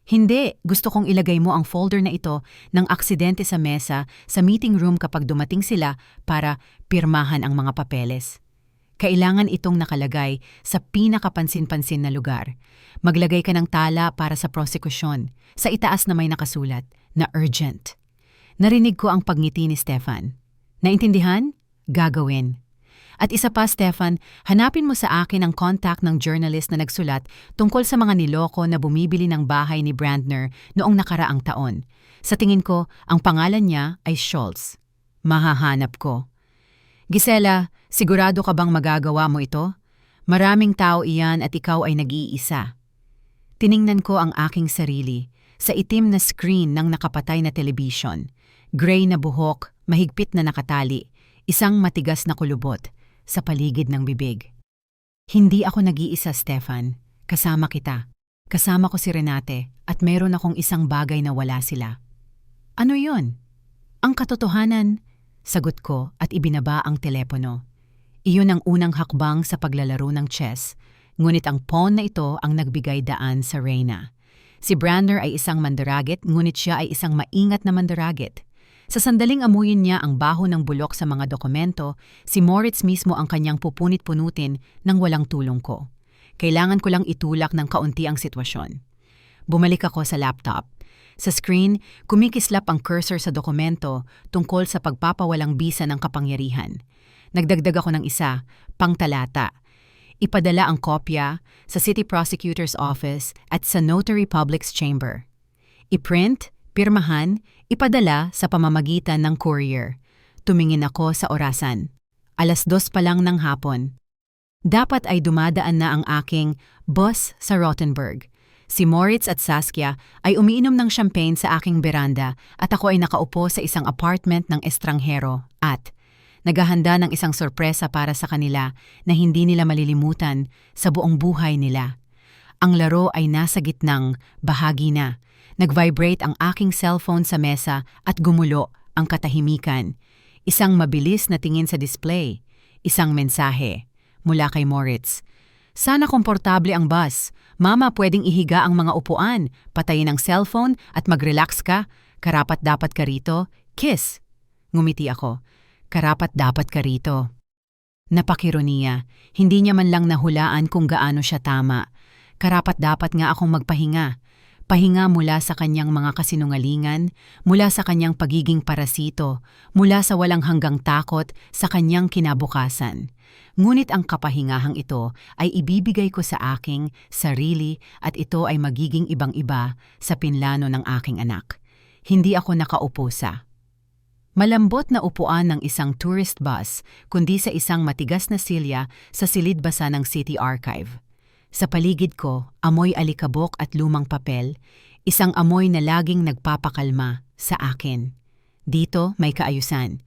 Hindi, gusto kong ilagay mo ang folder na ito ng aksidente sa mesa sa meeting room kapag dumating sila para pirmahan ang mga papeles. Kailangan itong nakalagay sa pinakapansin-pansin na lugar. Maglagay ka ng tala para sa prosekusyon. Sa itaas na may nakasulat na urgent. Narinig ko ang pagngiti ni Stefan. Naintindihan? Gagawin. At isa pa, Stefan, hanapin mo sa akin ang contact ng journalist na nagsulat tungkol sa mga niloko na bumibili ng bahay ni Brandner noong nakaraang taon. Sa tingin ko, ang pangalan niya ay Schultz. Mahahanap ko. Gisela, sigurado ka bang magagawa mo ito? Maraming tao iyan at ikaw ay nag-iisa. Tiningnan ko ang aking sarili sa itim na screen ng nakapatay na television. Gray na buhok, mahigpit na nakatali, isang matigas na kulubot sa paligid ng bibig. Hindi ako nag-iisa, Stefan. Kasama kita. Kasama ko si Renate at meron akong isang bagay na wala sila. Ano yon? Ang katotohanan, sagot ko at ibinaba ang telepono. Iyon ang unang hakbang sa paglalaro ng chess, ngunit ang pawn na ito ang nagbigay daan sa reyna. Si Brandner ay isang mandaragit, ngunit siya ay isang maingat na mandaragit. Sa sandaling amuyin niya ang baho ng bulok sa mga dokumento, si Moritz mismo ang kanyang pupunit-punutin nang walang tulong ko. Kailangan ko lang itulak ng kaunti ang sitwasyon. Bumalik ako sa laptop. Sa screen, kumikislap ang cursor sa dokumento tungkol sa pagpapawalang bisa ng kapangyarihan. Nagdagdag ako ng isa, pangtalata. Ipadala ang kopya sa City Prosecutor's Office at sa Notary Public's Chamber. I-print, pirmahan, ipadala sa pamamagitan ng courier. Tumingin ako sa orasan. 2:00 pa lang ng hapon. Dapat ay dumadaan na ang aking bus sa Rothenburg. Si Moritz at Saskia ay umiinom ng champagne sa aking beranda at ako ay nakaupo sa isang apartment ng estranghero at naghahanda ng isang sorpresa para sa kanila na hindi nila malilimutan sa buong buhay nila. Ang laro ay nasa gitnang bahagi na. Nag-vibrate ang aking cellphone sa mesa at gumulo ang katahimikan. Isang mabilis na tingin sa display. Isang mensahe mula kay Moritz. Sana komportable ang bus. Mama, pwedeng ihiga ang mga upuan, patayin ang cellphone at mag-relax ka. Karapat-dapat ka rito. Kiss. Ngumiti ako. Karapat-dapat ka rito. Napakironiya. Hindi niya man lang nahulaan kung gaano siya tama. Karapat-dapat nga akong magpahinga. Pahinga mula sa kanyang mga kasinungalingan, mula sa kanyang pagiging parasito, mula sa walang hanggang takot sa kanyang kinabukasan. Ngunit ang kapahingahang ito ay ibibigay ko sa aking sarili at ito ay magiging ibang-iba sa pinlano ng aking anak. Hindi ako nakaupo sa malambot na upuan ng isang tourist bus, kundi sa isang matigas na silya sa silid-basa ng City Archive. Sa paligid ko, amoy alikabok at lumang papel, isang amoy na laging nagpapakalma sa akin. Dito may kaayusan.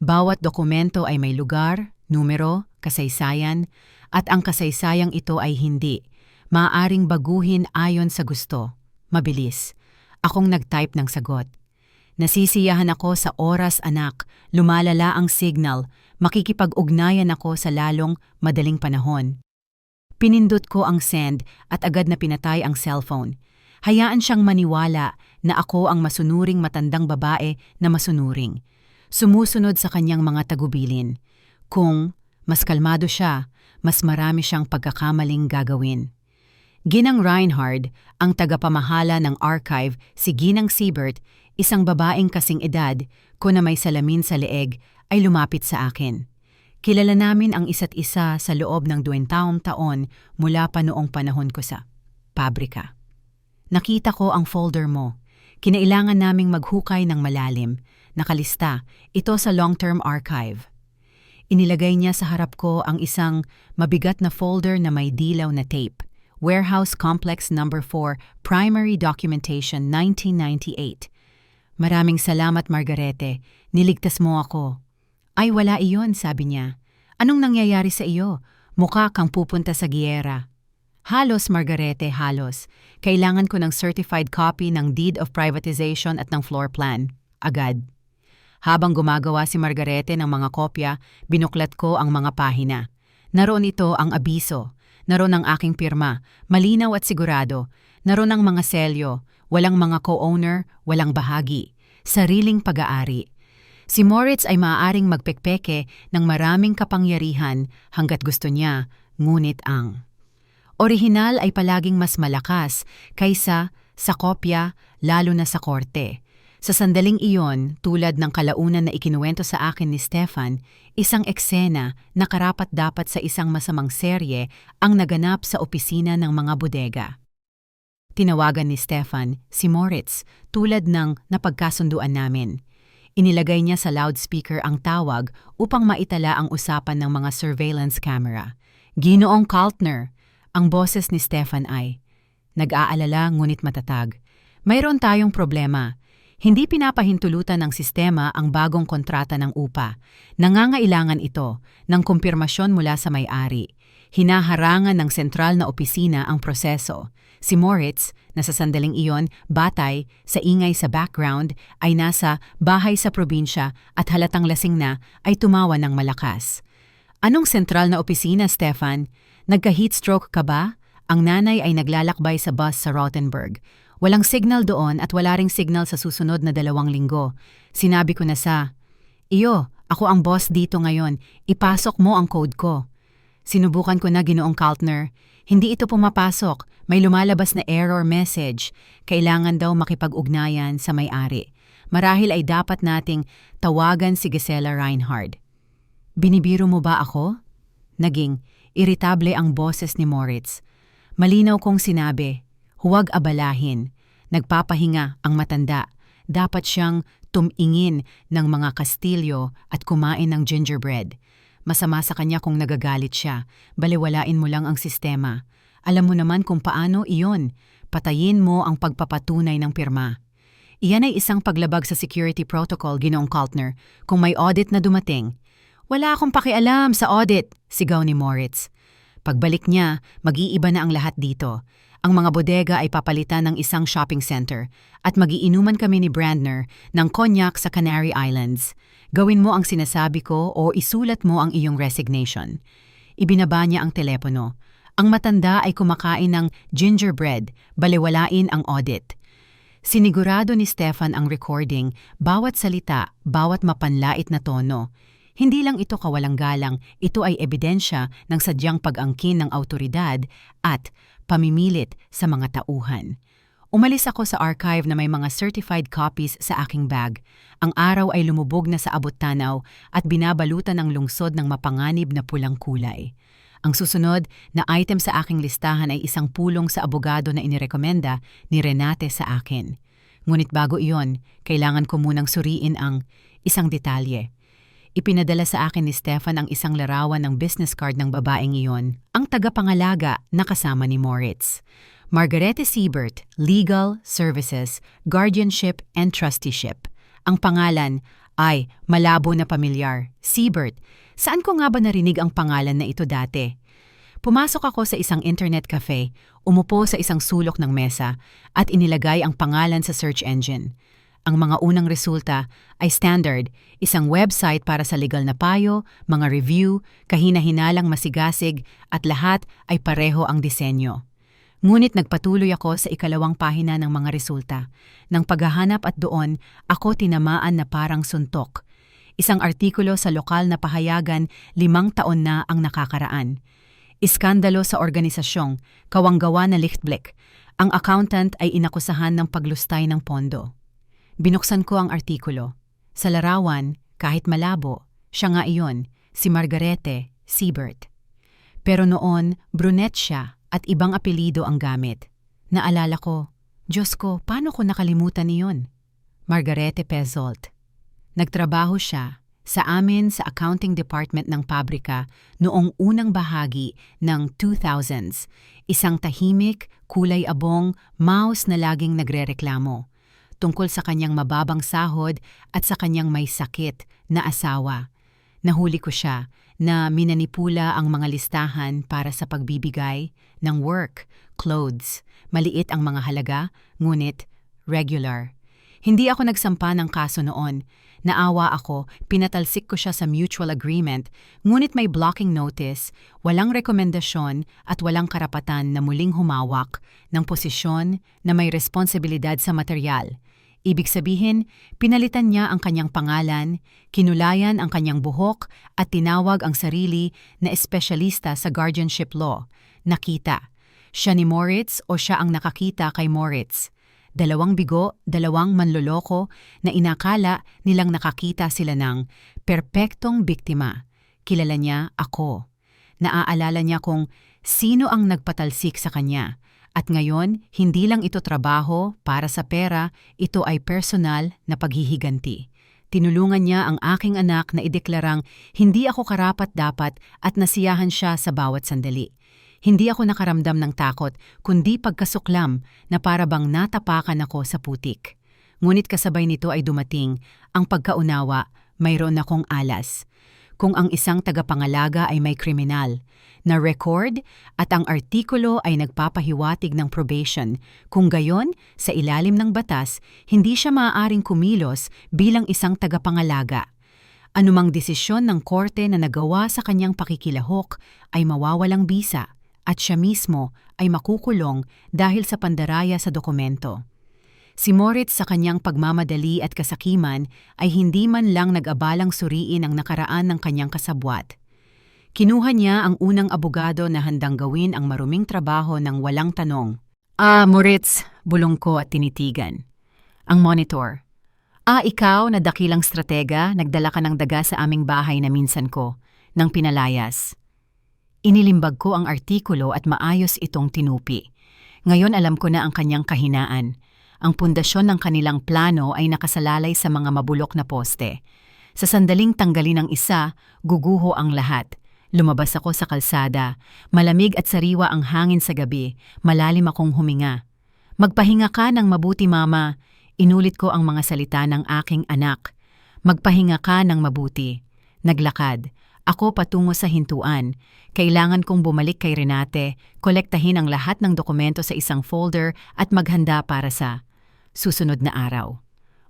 Bawat dokumento ay may lugar, numero, kasaysayan, at ang kasaysayang ito ay hindi. Maaaring baguhin ayon sa gusto. Mabilis. Akong nag-type ng sagot. Nasisiyahan ako sa oras, anak. Lumalala ang signal. Makikipag-ugnayan ako sa lalong madaling panahon. Pinindot ko ang send at agad na pinatay ang cellphone. Hayaan siyang maniwala na ako ang masunuring matandang babae na masunuring. Sumusunod sa kanyang mga tagubilin. Kung mas kalmado siya, mas marami siyang pagkakamaling gagawin. Ginang Reinhard, ang tagapamahala ng archive, si Ginang Siebert, isang babaeng kasing edad ko na may salamin sa leeg, ay lumapit sa akin. Kilala namin ang isa't isa sa loob ng 20 taon mula pa noong panahon ko sa pabrika. Nakita ko ang folder mo. Kinailangan naming maghukay ng malalim. Nakalista, ito sa long-term archive. Inilagay niya sa harap ko ang isang mabigat na folder na may dilaw na tape. Warehouse Complex No. 4, Primary Documentation 1998. Maraming salamat, Margarete. Niligtas mo ako. Ay, wala iyon, sabi niya. Anong nangyayari sa iyo? Mukha kang pupunta sa giyera. Halos, Margarete, halos. Kailangan ko ng certified copy ng Deed of Privatization at ng floor plan. Agad. Habang gumagawa si Margarete ng mga kopya, binuklat ko ang mga pahina. Naroon ito ang abiso. Naroon ang aking pirma, malinaw at sigurado. Naroon ang mga selyo, walang mga co-owner, walang bahagi. Sariling pag-aari. Si Moritz ay maaaring magpekpeke ng maraming kapangyarihan hanggat gusto niya, ngunit ang orihinal ay palaging mas malakas kaysa sa kopya, lalo na sa korte. Sa sandaling iyon, tulad ng kalaunan na ikinuwento sa akin ni Stefan, isang eksena na karapat-dapat sa isang masamang serye ang naganap sa opisina ng mga bodega. Tinawagan ni Stefan si Moritz tulad ng napagkasunduan namin. Inilagay niya sa loudspeaker ang tawag upang maitala ang usapan ng mga surveillance camera. Ginoong Kaltner, ang boses ni Stefan ay nag-aalala ngunit matatag. Mayroon tayong problema. Hindi pinapahintulutan ng sistema ang bagong kontrata ng upa. Nangangailangan ito ng kumpirmasyon mula sa may-ari. Hinaharangan ng sentral na opisina ang proseso. Si Moritz, na sa sandaling iyon, batay, sa ingay sa background, ay nasa bahay sa probinsya at halatang lasing na ay tumawa ng malakas. Anong sentral na opisina, Stefan? Nagka-heatstroke ka ba? Ang nanay ay naglalakbay sa bus sa Rothenburg. Walang signal doon at wala ring signal sa susunod na 2 linggo. Sinabi ko na iyo, ako ang boss dito ngayon. Ipasok mo ang code ko. Sinubukan ko na, Ginoong Kaltner. Hindi ito pumapasok. May lumalabas na error message. Kailangan daw makipag-ugnayan sa may-ari. Marahil ay dapat nating tawagan si Gisela Reinhard. Binibiro mo ba ako? Naging iritable ang boses ni Moritz. Malinaw kong sinabi, huwag abalahin. Nagpapahinga ang matanda. Dapat siyang tumingin ng mga kastilyo at kumain ng gingerbread. Masama sa kanya kung nagagalit siya. Baliwalain mo lang ang sistema. Alam mo naman kung paano iyon. Patayin mo ang pagpapatunay ng pirma. Iyan ay isang paglabag sa security protocol, Ginoong Kaltner. Kung may audit na dumating, wala akong pakialam sa audit, sigaw ni Moritz. Pagbalik niya, mag-iiba na ang lahat dito. Ang mga bodega ay papalitan ng isang shopping center at magiinuman kami ni Brandner ng cognac sa Canary Islands. Gawin mo ang sinasabi ko o isulat mo ang iyong resignation. Ibinaba niya ang telepono. Ang matanda ay kumakain ng gingerbread, baliwalain ang audit. Sinigurado ni Stefan ang recording, bawat salita, bawat mapanlait na tono. Hindi lang ito kawalang galang, ito ay ebidensya ng sadyang pag-angkin ng autoridad at pamimilit sa mga tauhan. Umalis ako sa archive na may mga certified copies sa aking bag. Ang araw ay lumubog na sa abot-tanaw at binabalutan ng lungsod ng mapanganib na pulang kulay. Ang susunod na item sa aking listahan ay isang pulong sa abogado na inirekomenda ni Renate sa akin. Ngunit bago iyon, kailangan ko munang suriin ang isang detalye. Ipinadala sa akin ni Stefan ang isang larawan ng business card ng babaeng iyon, ang tagapangalaga na kasama ni Moritz. Margarete Siebert, Legal Services, Guardianship and Trusteeship. Ang pangalan ay malabo na pamilyar, Siebert. Saan ko nga ba narinig ang pangalan na ito dati? Pumasok ako sa isang internet cafe, umupo sa isang sulok ng mesa at inilagay ang pangalan sa search engine. Ang mga unang resulta ay standard, isang website para sa legal na payo, mga review, kahina-hinalang masigasig at lahat ay pareho ang disenyo. Ngunit nagpatuloy ako sa ikalawang pahina ng mga resulta. Nang paghahanap at doon, ako tinamaan na parang suntok. Isang artikulo sa lokal na pahayagan 5 taon na ang nakakaraan. Iskandalo sa organisasyong, kawanggawa na Lichtblick. Ang accountant ay inakusahan ng paglustay ng pondo. Binuksan ko ang artikulo. Sa larawan, kahit malabo, siya nga iyon, si Margarete Siebert. Pero noon, brunette siya at ibang apelido ang gamit. Naalala ko, Diyos ko, paano ko nakalimutan niyon? Margarete Pezolt. Nagtrabaho siya sa amin sa accounting department ng pabrika noong unang bahagi ng 2000s. Isang tahimik, kulay abong, mouse na laging nagrereklamo tungkol sa kanyang mababang sahod at sa kanyang may sakit na asawa. Nahuli ko siya na minanipula ang mga listahan para sa pagbibigay ng work, clothes. Maliit ang mga halaga, ngunit regular. Hindi ako nagsampa ng kaso noon. Naawa ako, pinatalsik ko siya sa mutual agreement, ngunit may blocking notice, walang rekomendasyon at walang karapatan na muling humawak ng posisyon na may responsibilidad sa material. Ibig sabihin, pinalitan niya ang kanyang pangalan, kinulayan ang kanyang buhok at tinawag ang sarili na espesyalista sa guardianship law. Nakita. Siya ni Moritz o siya ang nakakita kay Moritz. Dalawang bigo, dalawang manloloko na inakala nilang nakakita sila ng perpektong biktima. Kilala niya ako. Naaalala niya kung sino ang nagpatalsik sa kanya. At ngayon, hindi lang ito trabaho para sa pera, ito ay personal na paghihiganti. Tinulungan niya ang aking anak na ideklarang hindi ako karapat-dapat at nasiyahan siya sa bawat sandali. Hindi ako nakaramdam ng takot, kundi pagkasuklam na para bang natapakan ako sa putik. Ngunit kasabay nito ay dumating ang pagkaunawa, mayroon akong alas. Kung ang isang tagapangalaga ay may kriminal, na record at ang artikulo ay nagpapahiwatig ng probation, kung gayon, sa ilalim ng batas, hindi siya maaaring kumilos bilang isang tagapangalaga. Anumang desisyon ng korte na nagawa sa kanyang pakikilahok ay mawawalang bisa. At siya mismo ay makukulong dahil sa pandaraya sa dokumento. Si Moritz sa kanyang pagmamadali at kasakiman ay hindi man lang nag-abalang suriin ang nakaraan ng kanyang kasabwat. Kinuha niya ang unang abogado na handang gawin ang maruming trabaho ng walang tanong. Moritz, bulong ko at tinitigan. Ang monitor. Ikaw na dakilang stratega, nagdala ka ng daga sa aming bahay na minsan ko, nang pinalayas. Inilimbag ko ang artikulo at maayos itong tinupi. Ngayon alam ko na ang kanyang kahinaan. Ang pundasyon ng kanilang plano ay nakasalalay sa mga mabulok na poste. Sa sandaling tanggalin ang isa, guguho ang lahat. Lumabas ako sa kalsada. Malamig at sariwa ang hangin sa gabi. Malalim akong huminga. Magpahinga ka ng mabuti, Mama. Inulit ko ang mga salita ng aking anak. Magpahinga ka ng mabuti. Naglakad. Ako patungo sa hintuan. Kailangan kong bumalik kay Renate, kolektahin ang lahat ng dokumento sa isang folder at maghanda para sa susunod na araw.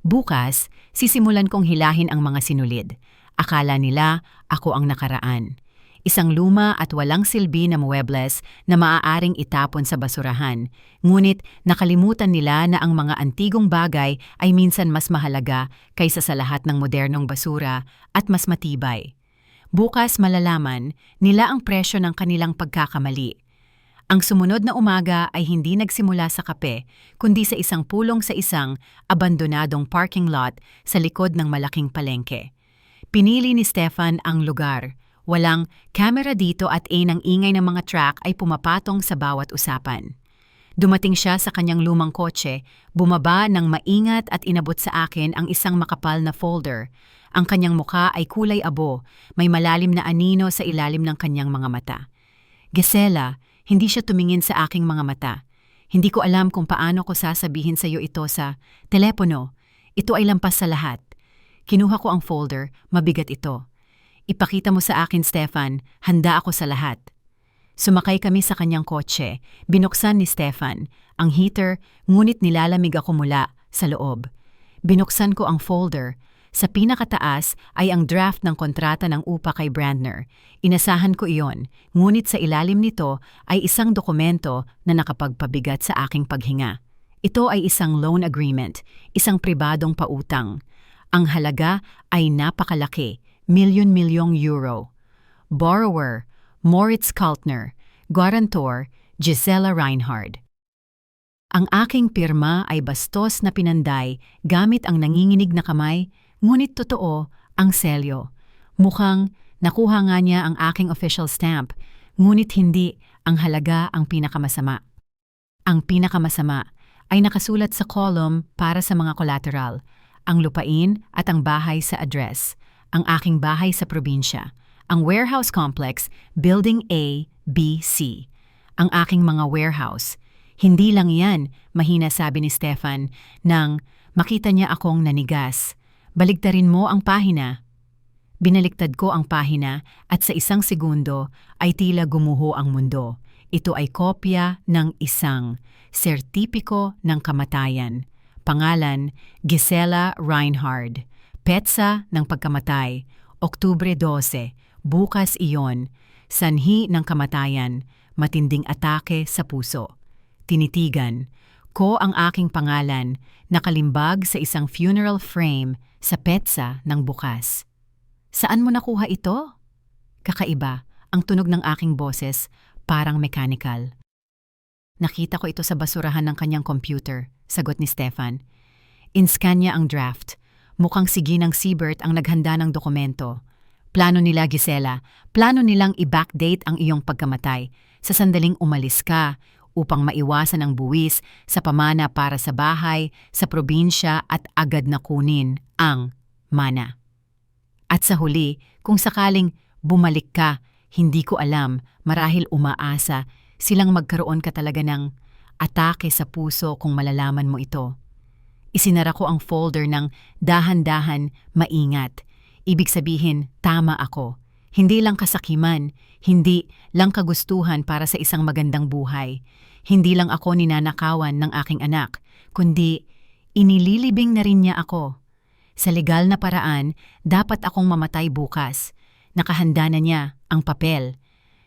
Bukas, sisimulan kong hilahin ang mga sinulid. Akala nila ako ang nakaraan. Isang luma at walang silbi na muebles na maaaring itapon sa basurahan. Ngunit nakalimutan nila na ang mga antigong bagay ay minsan mas mahalaga kaysa sa lahat ng modernong basura at mas matibay. Bukas malalaman nila ang presyo ng kanilang pagkakamali. Ang sumunod na umaga ay hindi nagsimula sa kape, kundi sa isang pulong sa isang abandonadong parking lot sa likod ng malaking palengke. Pinili ni Stefan ang lugar. Walang kamera dito at ang ingay ng mga truck ay pumapatong sa bawat usapan. Dumating siya sa kanyang lumang kotse, bumaba ng maingat at inabot sa akin ang isang makapal na folder. Ang kanyang muka ay kulay abo, may malalim na anino sa ilalim ng kanyang mga mata. Gisela, hindi siya tumingin sa aking mga mata. Hindi ko alam kung paano ko sasabihin sa iyo ito sa telepono. Ito ay lampas sa lahat. Kinuha ko ang folder, mabigat ito. Ipakita mo sa akin, Stefan, handa ako sa lahat. Sumakay kami sa kanyang kotse. Binuksan ni Stefan ang heater, ngunit nilalamig ako mula sa loob. Binuksan ko ang folder. Sa pinakataas ay ang draft ng kontrata ng upa kay Brandner. Inasahan ko iyon, ngunit sa ilalim nito ay isang dokumento na nakapagpabigat sa aking paghinga. Ito ay isang loan agreement, isang pribadong pautang. Ang halaga ay napakalaki, milyon-milyong euro. Borrower, Moritz Kaltner. Guarantor, Gisela Reinhard. Ang aking pirma ay bastos na pinanday gamit ang nanginginig na kamay, ngunit totoo ang selyo. Mukhang nakuha nga niya ang aking official stamp, ngunit hindi ang halaga ang pinakamasama. Ang pinakamasama, ay nakasulat sa column para sa mga collateral, ang lupain at ang bahay sa address, ang aking bahay sa probinsya, ang warehouse complex, Building A, B, C, ang aking mga warehouse. Hindi lang yan, mahina sabi ni Stefan nang makita niya akong nanigas. Baligtarin mo ang pahina. Binaliktad ko ang pahina at sa isang segundo ay tila gumuho ang mundo. Ito ay kopya ng isang sertipiko ng kamatayan. Pangalan, Gisela Reinhard. Petsa ng pagkamatay, Oktubre 12. Bukas iyon. Sanhi ng kamatayan, matinding atake sa puso. Tinitigan ko ang aking pangalan, nakalimbag sa isang funeral frame sa petsa ng bukas. Saan mo nakuha ito? Kakaiba, ang tunog ng aking boses, parang mechanical. Nakita ko ito sa basurahan ng kanyang computer, sagot ni Stefan. Inscan niya ang draft. Mukhang si Ginang Siebert ang naghanda ng dokumento. Plano nila, Gisela, plano nilang i-backdate ang iyong pagkamatay sa sandaling umalis ka upang maiwasan ang buwis sa pamana para sa bahay, sa probinsya at agad na kunin ang mana. At sa huli, kung sakaling bumalik ka, hindi ko alam, marahil umaasa, silang magkaroon ka talaga ng atake sa puso kung malalaman mo ito. Isinara ko ang folder ng dahan-dahan, maingat. Ibig sabihin, tama ako. Hindi lang kasakiman, hindi lang kagustuhan para sa isang magandang buhay. Hindi lang ako ninanakawan ng aking anak, kundi inililibing na rin niya ako. Sa legal na paraan, dapat akong mamatay bukas. Nakahanda na niya ang papel.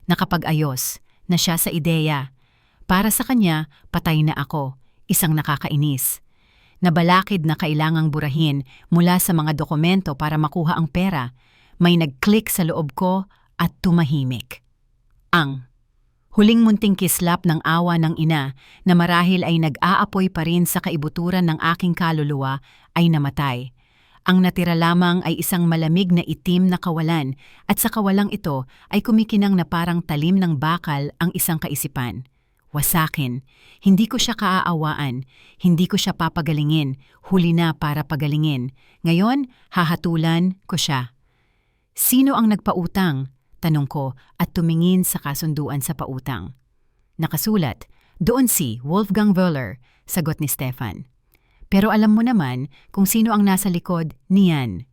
Nakapag-ayos na siya sa ideya. Para sa kanya, patay na ako, isang nakakainis. Nabalakid na kailangang burahin mula sa mga dokumento para makuha ang pera. May nag-click sa loob ko at tumahimik. Ang huling munting kislap ng awa ng ina na marahil ay nag-aapoy pa rin sa kaibuturan ng aking kaluluwa ay namatay. Ang natira lamang ay isang malamig na itim na kawalan at sa kawalang ito ay kumikinang na parang talim ng bakal ang isang kaisipan. Wasakin. Hindi ko siya kaaawaan. Hindi ko siya papagalingin. Huli na para pagalingin. Ngayon, hahatulan ko siya. Sino ang nagpautang? Tanong ko at tumingin sa kasunduan sa pautang. Nakasulat, doon si Wolfgang Wöhler, sagot ni Stefan. Pero alam mo naman kung sino ang nasa likod niyan.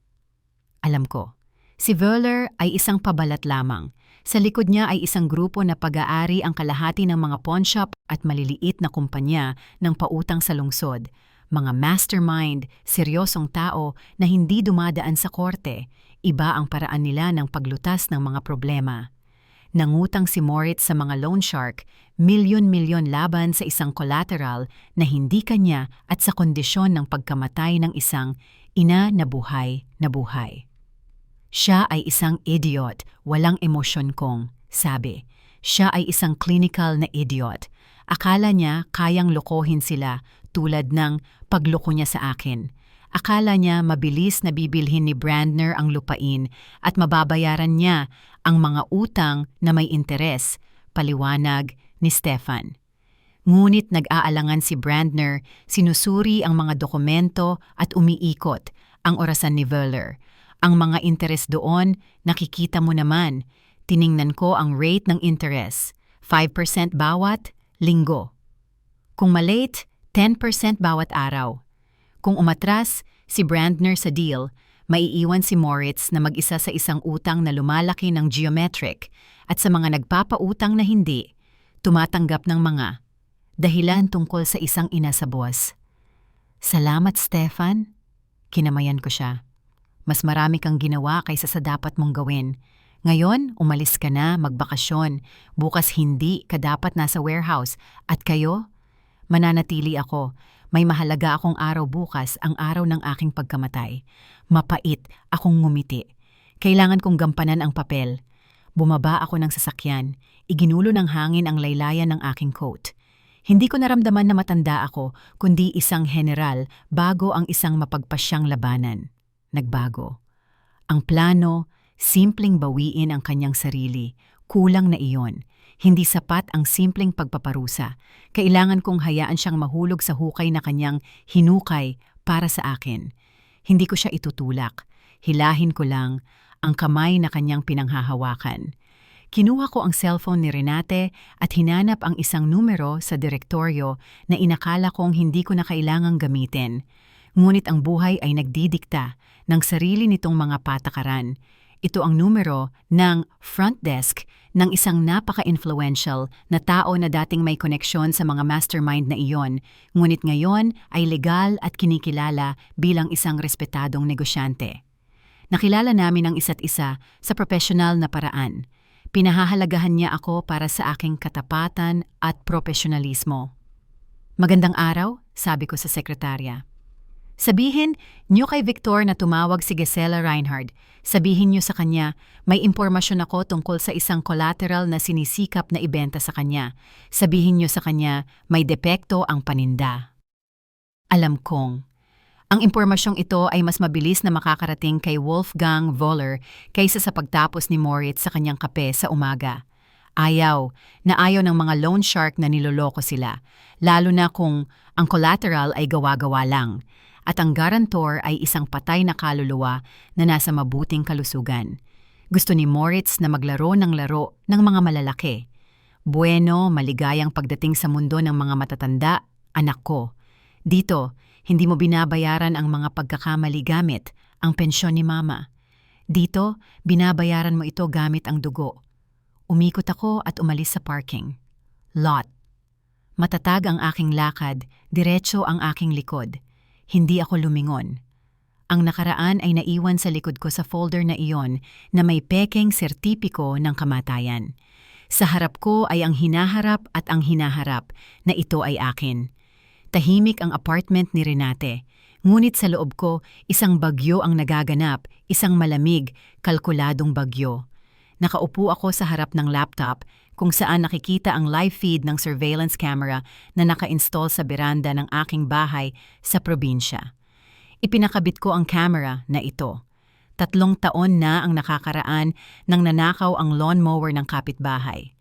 Alam ko. Si Wöhler ay isang pabalat lamang. Sa likod niya ay isang grupo na pag-aari ang kalahati ng mga pawnshop at maliliit na kumpanya ng pautang sa lungsod. Mga mastermind, seryosong tao na hindi dumadaan sa korte. Iba ang paraan nila ng paglutas ng mga problema. Nangutang si Moritz sa mga loan shark, milyon-milyon laban sa isang collateral na hindi kanya at sa kondisyon ng pagkamatay ng isang ina na buhay na buhay. Siya ay isang idiot, walang emosyon kong, sabi. Siya ay isang clinical na idiot. Akala niya kayang lokohin sila tulad ng pagloko niya sa akin. Akala niya mabilis na bibilhin ni Brandner ang lupain at mababayaran niya ang mga utang na may interes, paliwanag ni Stefan. Ngunit nag-aalangan si Brandner, sinusuri ang mga dokumento at umiikot ang orasan ni Wöhler. Ang mga interes doon, nakikita mo naman. Tiningnan ko ang rate ng interes, 5% bawat linggo. Kung malate, 10% bawat araw. Kung umatras si Brandner sa deal, maiiwan si Moritz na mag-isa sa isang utang na lumalaki ng geometric at sa mga nagpapautang na hindi, tumatanggap ng mga dahilan tungkol sa isang ina sa buwas. Salamat, Stefan. Kinamayan ko siya. Mas marami kang ginawa kaysa sa dapat mong gawin. Ngayon, umalis ka na, magbakasyon. Bukas hindi ka dapat nasa warehouse. At kayo? Mananatili ako. May mahalaga akong araw bukas, ang araw ng aking pagkamatay. Mapait, akong ngumiti. Kailangan kong gampanan ang papel. Bumaba ako ng sasakyan. Iginulo ng hangin ang laylayan ng aking coat. Hindi ko naramdaman na matanda ako, kundi isang general bago ang isang mapagpasyang labanan. Nagbago. Ang plano, simpleng bawiin ang kanyang sarili. Kulang na iyon. Hindi sapat ang simpleng pagpaparusa. Kailangan kong hayaan siyang mahulog sa hukay na kanyang hinukay para sa akin. Hindi ko siya itutulak. Hilahin ko lang ang kamay na kanyang pinanghahawakan. Kinuha ko ang cellphone ni Renate at hinanap ang isang numero sa direktoryo na inakala kong hindi ko na kailangang gamitin. Ngunit ang buhay ay nagdidikta ng sarili nitong mga patakaran. Ito ang numero ng front desk ng isang napaka-influential na tao na dating may koneksyon sa mga mastermind na iyon, ngunit ngayon ay legal at kinikilala bilang isang respetadong negosyante. Nakilala namin ang isa't isa sa profesional na paraan. Pinahahalagahan niya ako para sa aking katapatan at profesionalismo. "Magandang araw," sabi ko sa sekretarya. "Sabihin niyo kay Victor na tumawag si Gisela Reinhard. Sabihin niyo sa kanya, may impormasyon ako tungkol sa isang collateral na sinisikap na ibenta sa kanya. Sabihin niyo sa kanya, may depekto ang paninda." Alam kong, ang impormasyong ito ay mas mabilis na makakarating kay Wolfgang Voller kaysa sa pagtapos ni Moritz sa kanyang kape sa umaga. Ayaw ng mga loan shark na niloloko sila, lalo na kung ang collateral ay gawa-gawa lang at ang guarantor ay isang patay na kaluluwa na nasa mabuting kalusugan. Gusto ni Moritz na maglaro ng laro ng mga malalaki. Bueno, maligayang pagdating sa mundo ng mga matatanda, anak ko. Dito, hindi mo binabayaran ang mga pagkakamali gamit ang pensyon ni mama. Dito, binabayaran mo ito gamit ang dugo. Umikot ako at umalis sa parking lot. Matatag ang aking lakad, diretso ang aking likod. Hindi ako lumingon. Ang nakaraan ay naiwan sa likod ko sa folder na iyon na may pekeng sertipiko ng kamatayan. Sa harap ko ay ang hinaharap at ang hinaharap na ito ay akin. Tahimik ang apartment ni Renate, ngunit sa loob ko isang bagyo ang nagaganap, isang malamig, kalkuladong bagyo. Nakaupo ako sa harap ng laptop kung saan nakikita ang live feed ng surveillance camera na naka-install sa beranda ng aking bahay sa probinsya. Ipinakabit ko ang camera na ito. 3 taon na ang nakakaraan nang nanakaw ang lawnmower ng kapitbahay.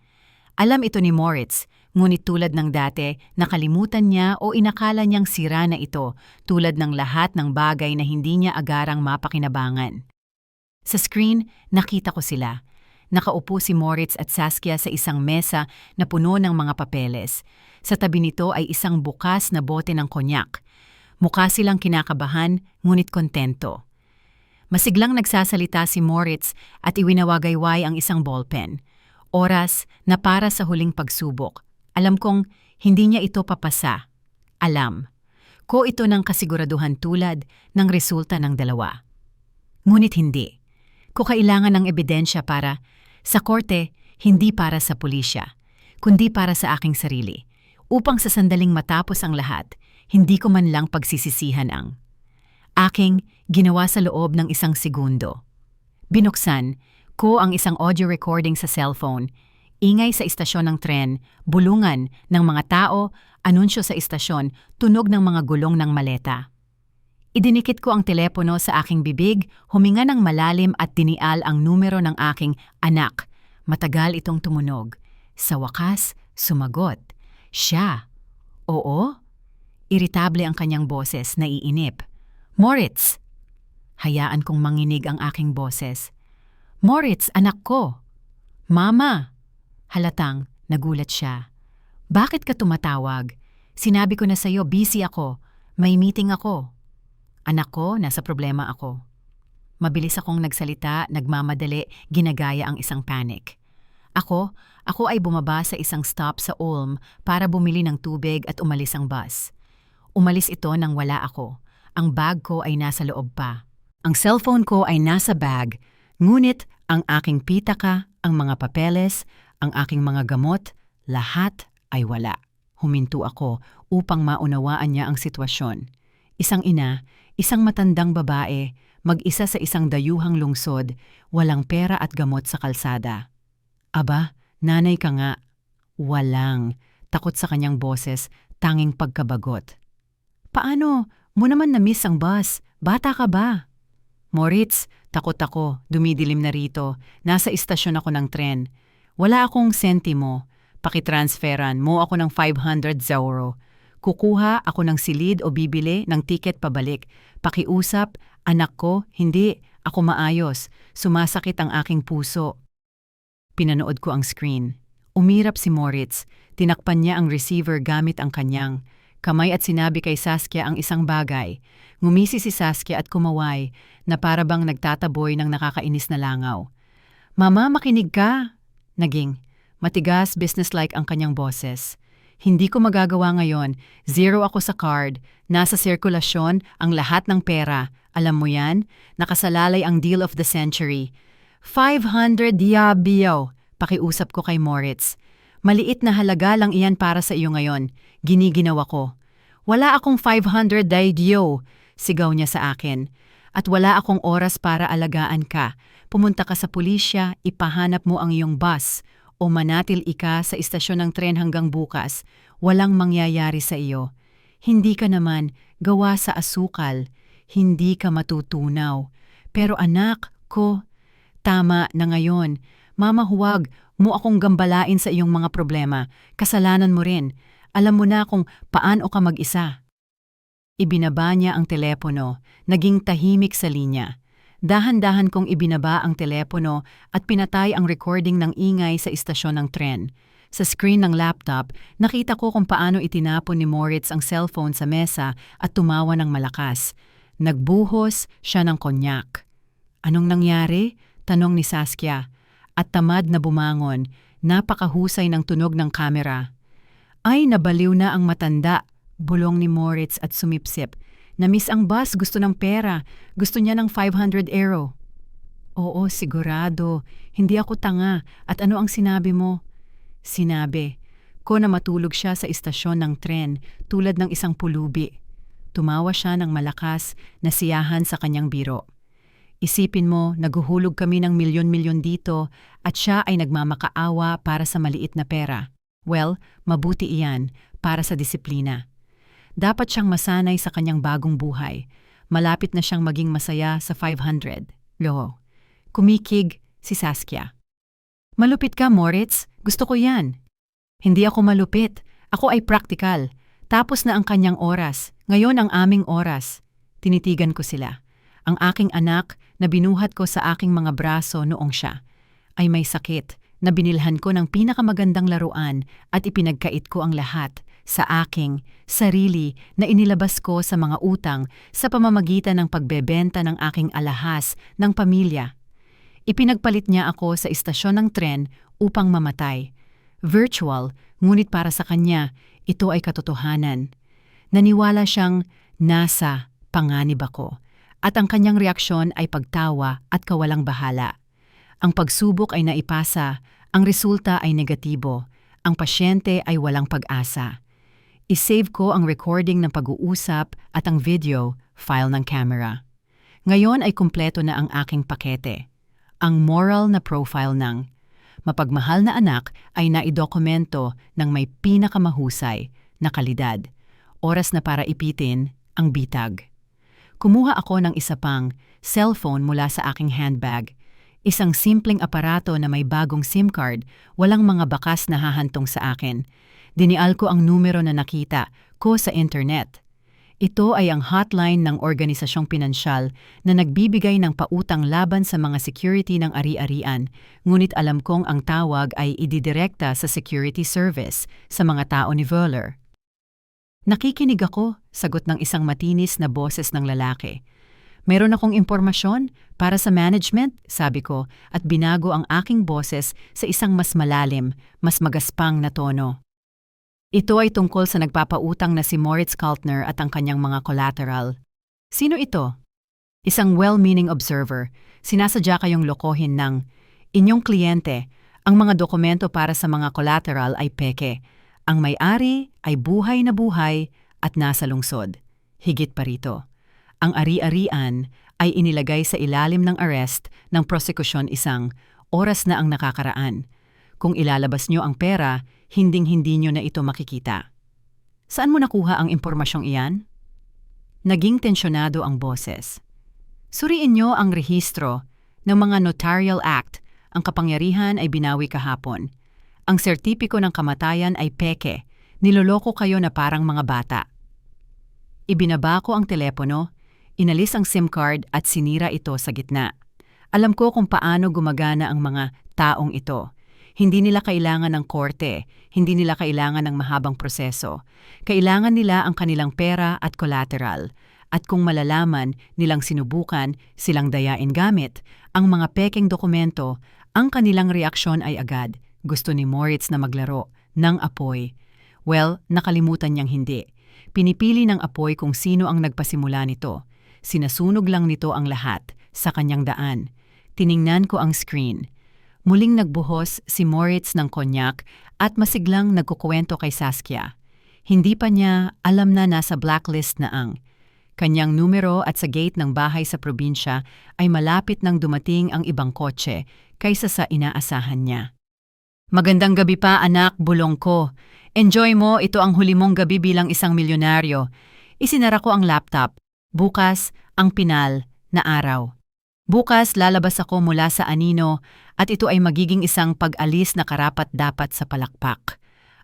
Alam ito ni Moritz, ngunit tulad ng dati, nakalimutan niya o inakala niyang sira na ito tulad ng lahat ng bagay na hindi niya agarang mapakinabangan. Sa screen, nakita ko sila. Nakaupo si Moritz at Saskia sa isang mesa na puno ng mga papeles. Sa tabi nito ay isang bukas na bote ng konyak. Mukha silang kinakabahan, ngunit kontento. Masiglang nagsasalita si Moritz at iwinawagayway ang isang ballpen. Oras na para sa huling pagsubok. Alam kong hindi niya ito papasa. Alam ko ito ng kasiguraduhan tulad ng resulta ng dalawa. Ngunit hindi ko kailangan ng ebidensya para sa korte, hindi para sa pulisya, kundi para sa aking sarili. Upang sa sandaling matapos ang lahat, hindi ko man lang pagsisisihan ang aking ginawa sa loob ng 1 segundo. Binuksan ko ang isang audio recording sa cellphone, ingay sa istasyon ng tren, bulungan ng mga tao, anunsyo sa istasyon, tunog ng mga gulong ng maleta. Idinikit ko ang telepono sa aking bibig, huminga ng malalim at dinial ang numero ng aking anak. Matagal itong tumunog. Sa wakas, sumagot. Siya. Oo? Iritable ang kanyang boses, naiinip. Moritz! Hayaan kong manginig ang aking boses. Moritz, anak ko! Mama! Halatang, nagulat siya. Bakit ka tumatawag? Sinabi ko na sa'yo, busy ako. May meeting ako. Anak ko, nasa problema ako. Mabilis akong nagsalita, nagmamadali, ginagaya ang isang panic. Ako ay bumaba sa isang stop sa Ulm para bumili ng tubig at umalis ang bus. Umalis ito nang wala ako. Ang bag ko ay nasa loob pa. Ang cellphone ko ay nasa bag, ngunit ang aking pitaka, ang mga papeles, ang aking mga gamot, lahat ay wala. Huminto ako upang maunawaan niya ang sitwasyon. Isang ina, isang matandang babae, mag-isa sa isang dayuhang lungsod, walang pera at gamot sa kalsada. Aba, nanay ka nga. Walang. Takot sa kanyang boses, tanging pagkabagot. Paano? Mo naman na-miss ang bus. Bata ka ba? Moritz, takot ako. Dumidilim na rito. Nasa istasyon ako ng tren. Wala akong sentimo. Pakitransferan mo ako ng 500 euro. Kukuha ako ng silid o bibili ng tiket pabalik. Pakiusap, anak ko, hindi. Ako maayos. Sumasakit ang aking puso. Pinanood ko ang screen. Umirap si Moritz. Tinakpan niya ang receiver gamit ang kanyang kamay at sinabi kay Saskia ang isang bagay. Ngumisi si Saskia at kumaway na para bang nagtataboy ng nakakainis na langaw. Mama, makinig ka! Naging matigas, businesslike ang kanyang boses. Hindi ko magagawa ngayon. Zero ako sa card. Nasa sirkulasyon ang lahat ng pera. Alam mo yan? Nakasalalay ang deal of the century. 500 diabyo. Pakiusap ko kay Moritz. Maliit na halaga lang iyan para sa iyo ngayon. Giniginaw ako. Wala akong 500 diabyo. Sigaw niya sa akin. At wala akong oras para alagaan ka. Pumunta ka sa pulisya, ipahanap mo ang iyong bus. O manatil ika sa istasyon ng tren hanggang bukas, walang mangyayari sa iyo. Hindi ka naman gawa sa asukal, hindi ka matutunaw. Pero anak ko, tama na ngayon. Mama, huwag mo akong gambalain sa iyong mga problema. Kasalanan mo rin. Alam mo na kung paano ka mag-isa. Ibinaba niya ang telepono, naging tahimik sa linya. Dahan-dahan kong ibinaba ang telepono at pinatay ang recording ng ingay sa istasyon ng tren. Sa screen ng laptop, nakita ko kung paano itinapon ni Moritz ang cellphone sa mesa at tumawa ng malakas. Nagbuhos siya ng konyak. Anong nangyari? Tanong ni Saskia. At tamad na bumangon, napakahusay ng tunog ng kamera. Ay, nabaliw na ang matanda, bulong ni Moritz at sumipsip. Na-miss ang bus, gusto ng pera. Gusto niya ng 500 euro. Oo, sigurado. Hindi ako tanga. At ano ang sinabi mo? Sinabi ko na matulog siya sa istasyon ng tren tulad ng isang pulubi. Tumawa siya ng malakas, nasiyahan sa kanyang biro. Isipin mo, naguhulog kami ng milyon-milyon dito at siya ay nagmamakaawa para sa maliit na pera. Well, mabuti iyan para sa disiplina. Dapat siyang masanay sa kanyang bagong buhay. Malapit na siyang maging masaya sa 500. Lo. Kumikig si Saskia. Malupit ka, Moritz. Gusto ko yan. Hindi ako malupit. Ako ay praktikal. Tapos na ang kanyang oras. Ngayon ang aming oras. Tinitigan ko sila. Ang aking anak na binuhat ko sa aking mga braso noong siya ay may sakit na binilhan ko ng pinakamagandang laruan at ipinagkait ko ang lahat sa aking sarili na inilabas ko sa mga utang sa pamamagitan ng pagbebenta ng aking alahas ng pamilya. Ipinagpalit niya ako sa istasyon ng tren upang mamatay. Virtual, ngunit para sa kanya, ito ay katotohanan. Naniwala siyang nasa panganib ako at ang kanyang reaksyon ay pagtawa at kawalang bahala. Ang pagsubok ay naipasa, ang resulta ay negatibo, ang pasyente ay walang pag-asa. I-save ko ang recording ng pag-uusap at ang video file ng camera. Ngayon ay kumpleto na ang aking pakete. Ang moral na profile ng mapagmahal na anak ay naidokumento ng may pinakamahusay na kalidad. Oras na para ipitin ang bitag. Kumuha ako ng isa pang cellphone mula sa aking handbag. Isang simpleng aparato na may bagong SIM card, walang mga bakas na hahantong sa akin. Dinial ko ang numero na nakita ko sa internet. Ito ay ang hotline ng organisasyong pinansyal na nagbibigay ng pautang laban sa mga security ng ari-arian, ngunit alam kong ang tawag ay ididirekta sa security service sa mga tao ni Wöhler. Nakikinig ako, sagot ng isang matinis na boses ng lalaki. Meron akong impormasyon para sa management, sabi ko, at binago ang aking boses sa isang mas malalim, mas magaspang na tono. Ito ay tungkol sa nagpapautang na si Moritz Kaltner at ang kanyang mga collateral. Sino ito? Isang well-meaning observer. Sinasadya kayong lokohin ng inyong kliyente. Ang mga dokumento para sa mga collateral ay peke. Ang may-ari ay buhay na buhay at nasa lungsod. Higit pa rito. Ang ari-arian ay inilagay sa ilalim ng arrest ng prosekusyon isang oras na ang nakakaraan. Kung ilalabas nyo ang pera, hinding-hindi nyo na ito makikita. Saan mo nakuha ang impormasyong iyan? Naging tensyonado ang boses. Suriin nyo ang rehistro ng mga notarial act, ang kapangyarihan ay binawi kahapon. Ang sertipiko ng kamatayan ay peke. Niloloko kayo na parang mga bata. Ibinaba ko ang telepono, inalis ang SIM card at sinira ito sa gitna. Alam ko kung paano gumagana ang mga taong ito. Hindi nila kailangan ng korte, hindi nila kailangan ng mahabang proseso. Kailangan nila ang kanilang pera at collateral. At kung malalaman nilang sinubukan silang dayain gamit ang mga pekeng dokumento, ang kanilang reaksyon ay agad. Gusto ni Moritz na maglaro ng apoy. Well, nakalimutan niyang hindi. Pinipili ng apoy kung sino ang nagpasimula nito. Sinasunog lang nito ang lahat sa kanyang daan. Tiningnan ko ang screen. Muling nagbuhos si Moritz ng konyak at masiglang nagkukwento kay Saskia. Hindi pa niya alam na nasa blacklist na ang kanyang numero at sa gate ng bahay sa probinsya ay malapit nang dumating ang ibang kotse kaysa sa inaasahan niya. Magandang gabi pa anak, bulong ko. Enjoy mo, ito ang huli mong gabi bilang isang milyonaryo. Isinara ko ang laptop. Bukas, ang pinal na araw. Bukas, lalabas ako mula sa anino at ito ay magiging isang pag-alis na karapat-dapat sa palakpak.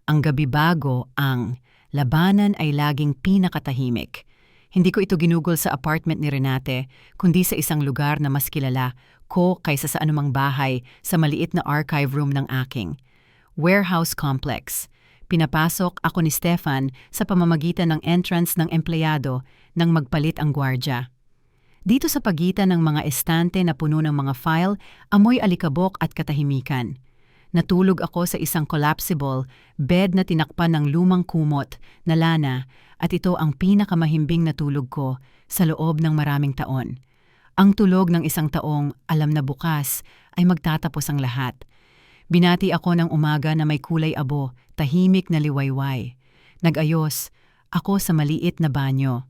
Ang gabi bago, ang labanan ay laging pinakatahimik. Hindi ko ito ginugol sa apartment ni Renate, kundi sa isang lugar na mas kilala ko kaysa sa anumang bahay sa maliit na archive room ng aking warehouse complex. Pinapasok ako ni Stefan sa pamamagitan ng entrance ng empleyado nang magpalit ang gwardya. Dito sa pagitan ng mga estante na puno ng mga file, amoy alikabok at katahimikan. Natulog ako sa isang collapsible bed na tinakpan ng lumang kumot na lana at ito ang pinakamahimbing na tulog ko sa loob ng maraming taon. Ang tulog ng isang taong alam na bukas ay magtatapos ang lahat. Binati ako ng umaga na may kulay abo, tahimik na liwayway. Nag-ayos ako sa maliit na banyo.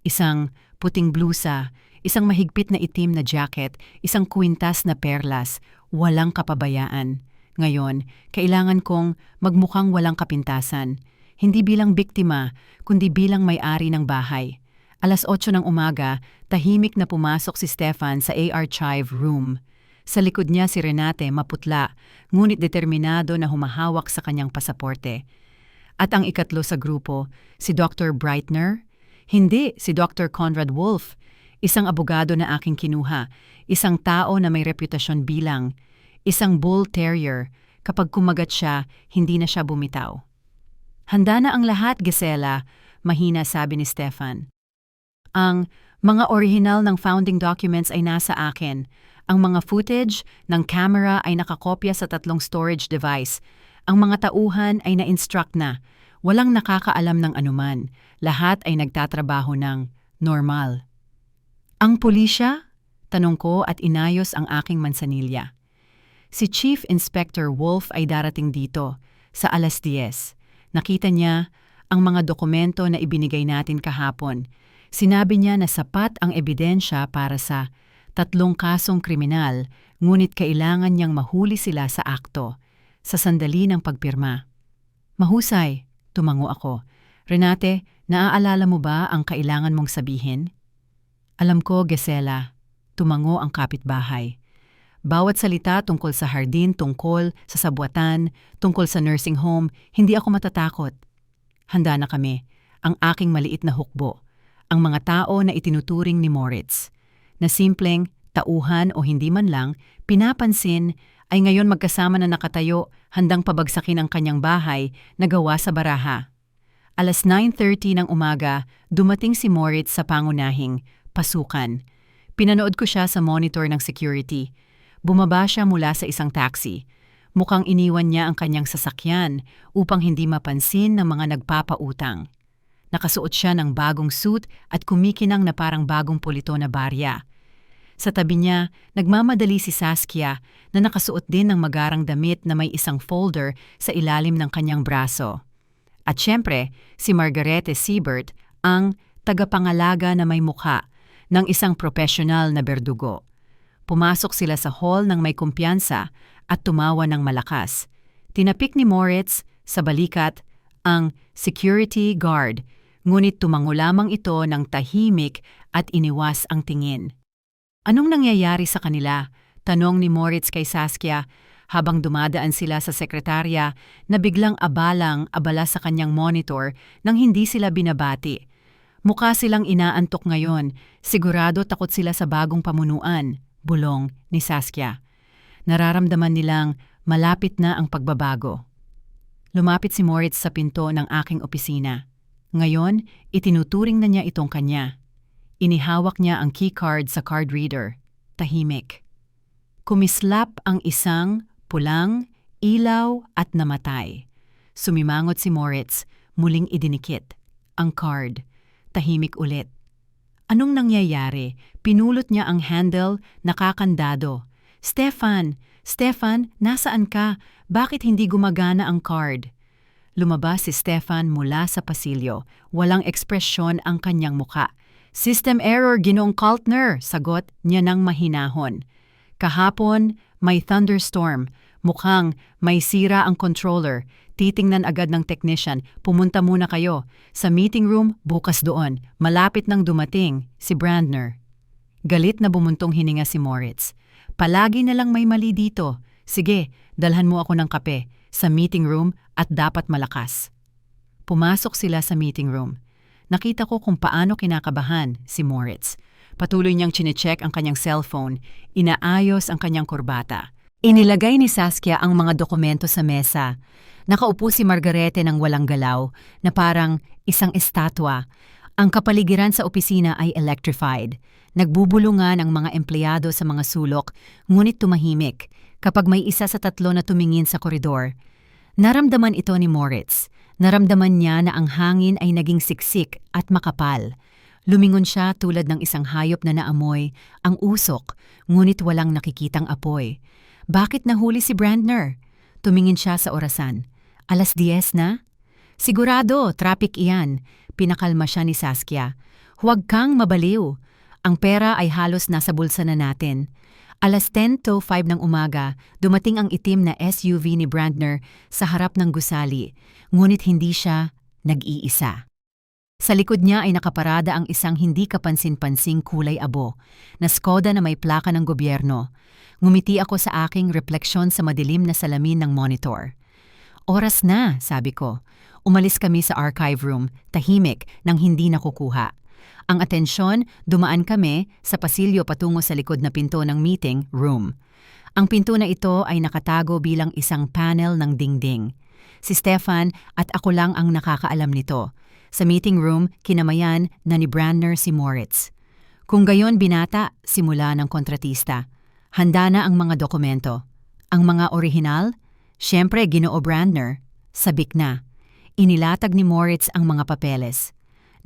Isang puting blusa, isang mahigpit na itim na jacket, isang kwintas na perlas, walang kapabayaan. Ngayon, kailangan kong magmukhang walang kapintasan. Hindi bilang biktima, kundi bilang may-ari ng bahay. 8:00 ng umaga, tahimik na pumasok si Stefan sa archive room. Sa likod niya si Renate, maputla, ngunit determinado na humahawak sa kanyang pasaporte. At ang ikatlo sa grupo, si Dr. Breitner? Hindi, si Dr. Conrad Wolf, isang abogado na aking kinuha, isang tao na may reputasyon bilang, isang bull terrier, kapag kumagat siya, hindi na siya bumitaw. Handa na ang lahat, Gisela, mahina sabi ni Stefan. Ang mga original ng founding documents ay nasa akin. Ang mga footage ng camera ay nakakopya sa 3 storage device. Ang mga tauhan ay na-instruct na. Walang nakakaalam ng anuman. Lahat ay nagtatrabaho ng normal. Ang pulisya? Tanong ko at inayos ang aking mansanilya. Si Chief Inspector Wolf ay darating dito sa 10:00. Nakita niya ang mga dokumento na ibinigay natin kahapon. Sinabi niya na sapat ang ebidensya para sa 3 kasong kriminal, ngunit kailangan niyang mahuli sila sa akto, sa sandali ng pagpirma. Mahusay, tumango ako. Renate, naaalala mo ba ang kailangan mong sabihin? Alam ko, Gisela, tumango ang kapitbahay. Bawat salita tungkol sa hardin, tungkol sa sabwatan, tungkol sa nursing home, hindi ako matatakot. Handa na kami, ang aking maliit na hukbo, ang mga tao na itinuturing ni Moritz, na simpleng tauhan o hindi man lang pinapansin ay ngayon magkasama na nakatayo handang pabagsakin ang kanyang bahay na gawa sa baraha. 9:30 ng umaga, dumating si Moritz sa pangunahing pasukan. Pinanood ko siya sa monitor ng security. Bumaba siya mula sa isang taxi. Mukhang iniwan niya ang kanyang sasakyan upang hindi mapansin ng mga nagpapautang. Nakasuot siya ng bagong suit at kumikinang na parang bagong pulito na barya. Sa tabi niya, nagmamadali si Saskia na nakasuot din ng magarang damit na may isang folder sa ilalim ng kanyang braso. At syempre, si Margarete Siebert, ang tagapangalaga na may mukha ng isang profesional na berdugo. Pumasok sila sa hall ng may kumpiyansa at tumawa ng malakas. Tinapik ni Moritz sa balikat ang security guard, ngunit tumango lamang ito ng tahimik at iniwas ang tingin. Anong nangyayari sa kanila? Tanong ni Moritz kay Saskia habang dumadaan sila sa sekretarya na biglang abala sa kanyang monitor nang hindi sila binabati. Mukha silang inaantok ngayon, sigurado takot sila sa bagong pamunuan, bulong ni Saskia. Nararamdaman nilang malapit na ang pagbabago. Lumapit si Moritz sa pinto ng aking opisina. Ngayon, itinuturing na niya itong kanya. Inihawak niya ang keycard sa card reader. Tahimik. Kumislap ang isang pulang, ilaw at namatay. Sumimangot si Moritz, muling idinikit. Ang card. Tahimik ulit. Anong nangyayari? Pinulot niya ang handle, nakakandado. Stefan, nasaan ka? Bakit hindi gumagana ang card? Lumabas si Stefan mula sa pasilyo. Walang ekspresyon ang kanyang muka. System error, Ginoong Kaltner, sagot niya ng mahinahon. Kahapon, may thunderstorm. Mukhang may sira ang controller. Titingnan agad ng technician. Pumunta muna kayo. Sa meeting room, bukas doon. Malapit nang dumating, si Brandner. Galit na bumuntong hininga si Moritz. Palagi na lang may mali dito. Sige, dalhan mo ako ng kape. Sa meeting room at dapat malakas. Pumasok sila sa meeting room. Nakita ko kung paano kinakabahan si Moritz. Patuloy niyang chinecheck ang kanyang cellphone, inaayos ang kanyang kurbata. Inilagay ni Saskia ang mga dokumento sa mesa. Nakaupo si Margarete ng walang galaw na parang isang estatwa. Ang kapaligiran sa opisina ay electrified. Nagbubulungan ang mga empleyado sa mga sulok, ngunit tumahimik kapag may isa sa tatlo na tumingin sa koridor. Naramdaman ito ni Moritz. Naramdaman niya na ang hangin ay naging siksik at makapal. Lumingon siya tulad ng isang hayop na naamoy ang usok, ngunit walang nakikitang apoy. Bakit nahuli si Brandner? Tumingin siya sa orasan. 10:00 na? Sigurado, traffic iyan. Pinakalma siya ni Saskia. Huwag kang mabaliw. Ang pera ay halos nasa bulsa na natin. 10:05 ng umaga, dumating ang itim na SUV ni Brandner sa harap ng gusali, ngunit hindi siya nag-iisa. Sa likod niya ay nakaparada ang isang hindi kapansin-pansing kulay abo, na Skoda na may plaka ng gobyerno. Ngumiti ako sa aking refleksyon sa madilim na salamin ng monitor. Oras na, sabi ko. Umalis kami sa archive room, tahimik, nang hindi nakukuha. Ang atensyon, dumaan kami sa pasilyo patungo sa likod na pinto ng meeting room. Ang pinto na ito ay nakatago bilang isang panel ng dingding. Si Stefan at ako lang ang nakakaalam nito. Sa meeting room, kinamayan na ni Brandner si Moritz. Kung gayon binata, simula ng kontratista. Handa na ang mga dokumento. Ang mga orihinal? Siyempre, Ginoo Brandner. Sabik na. Inilatag ni Moritz ang mga papeles.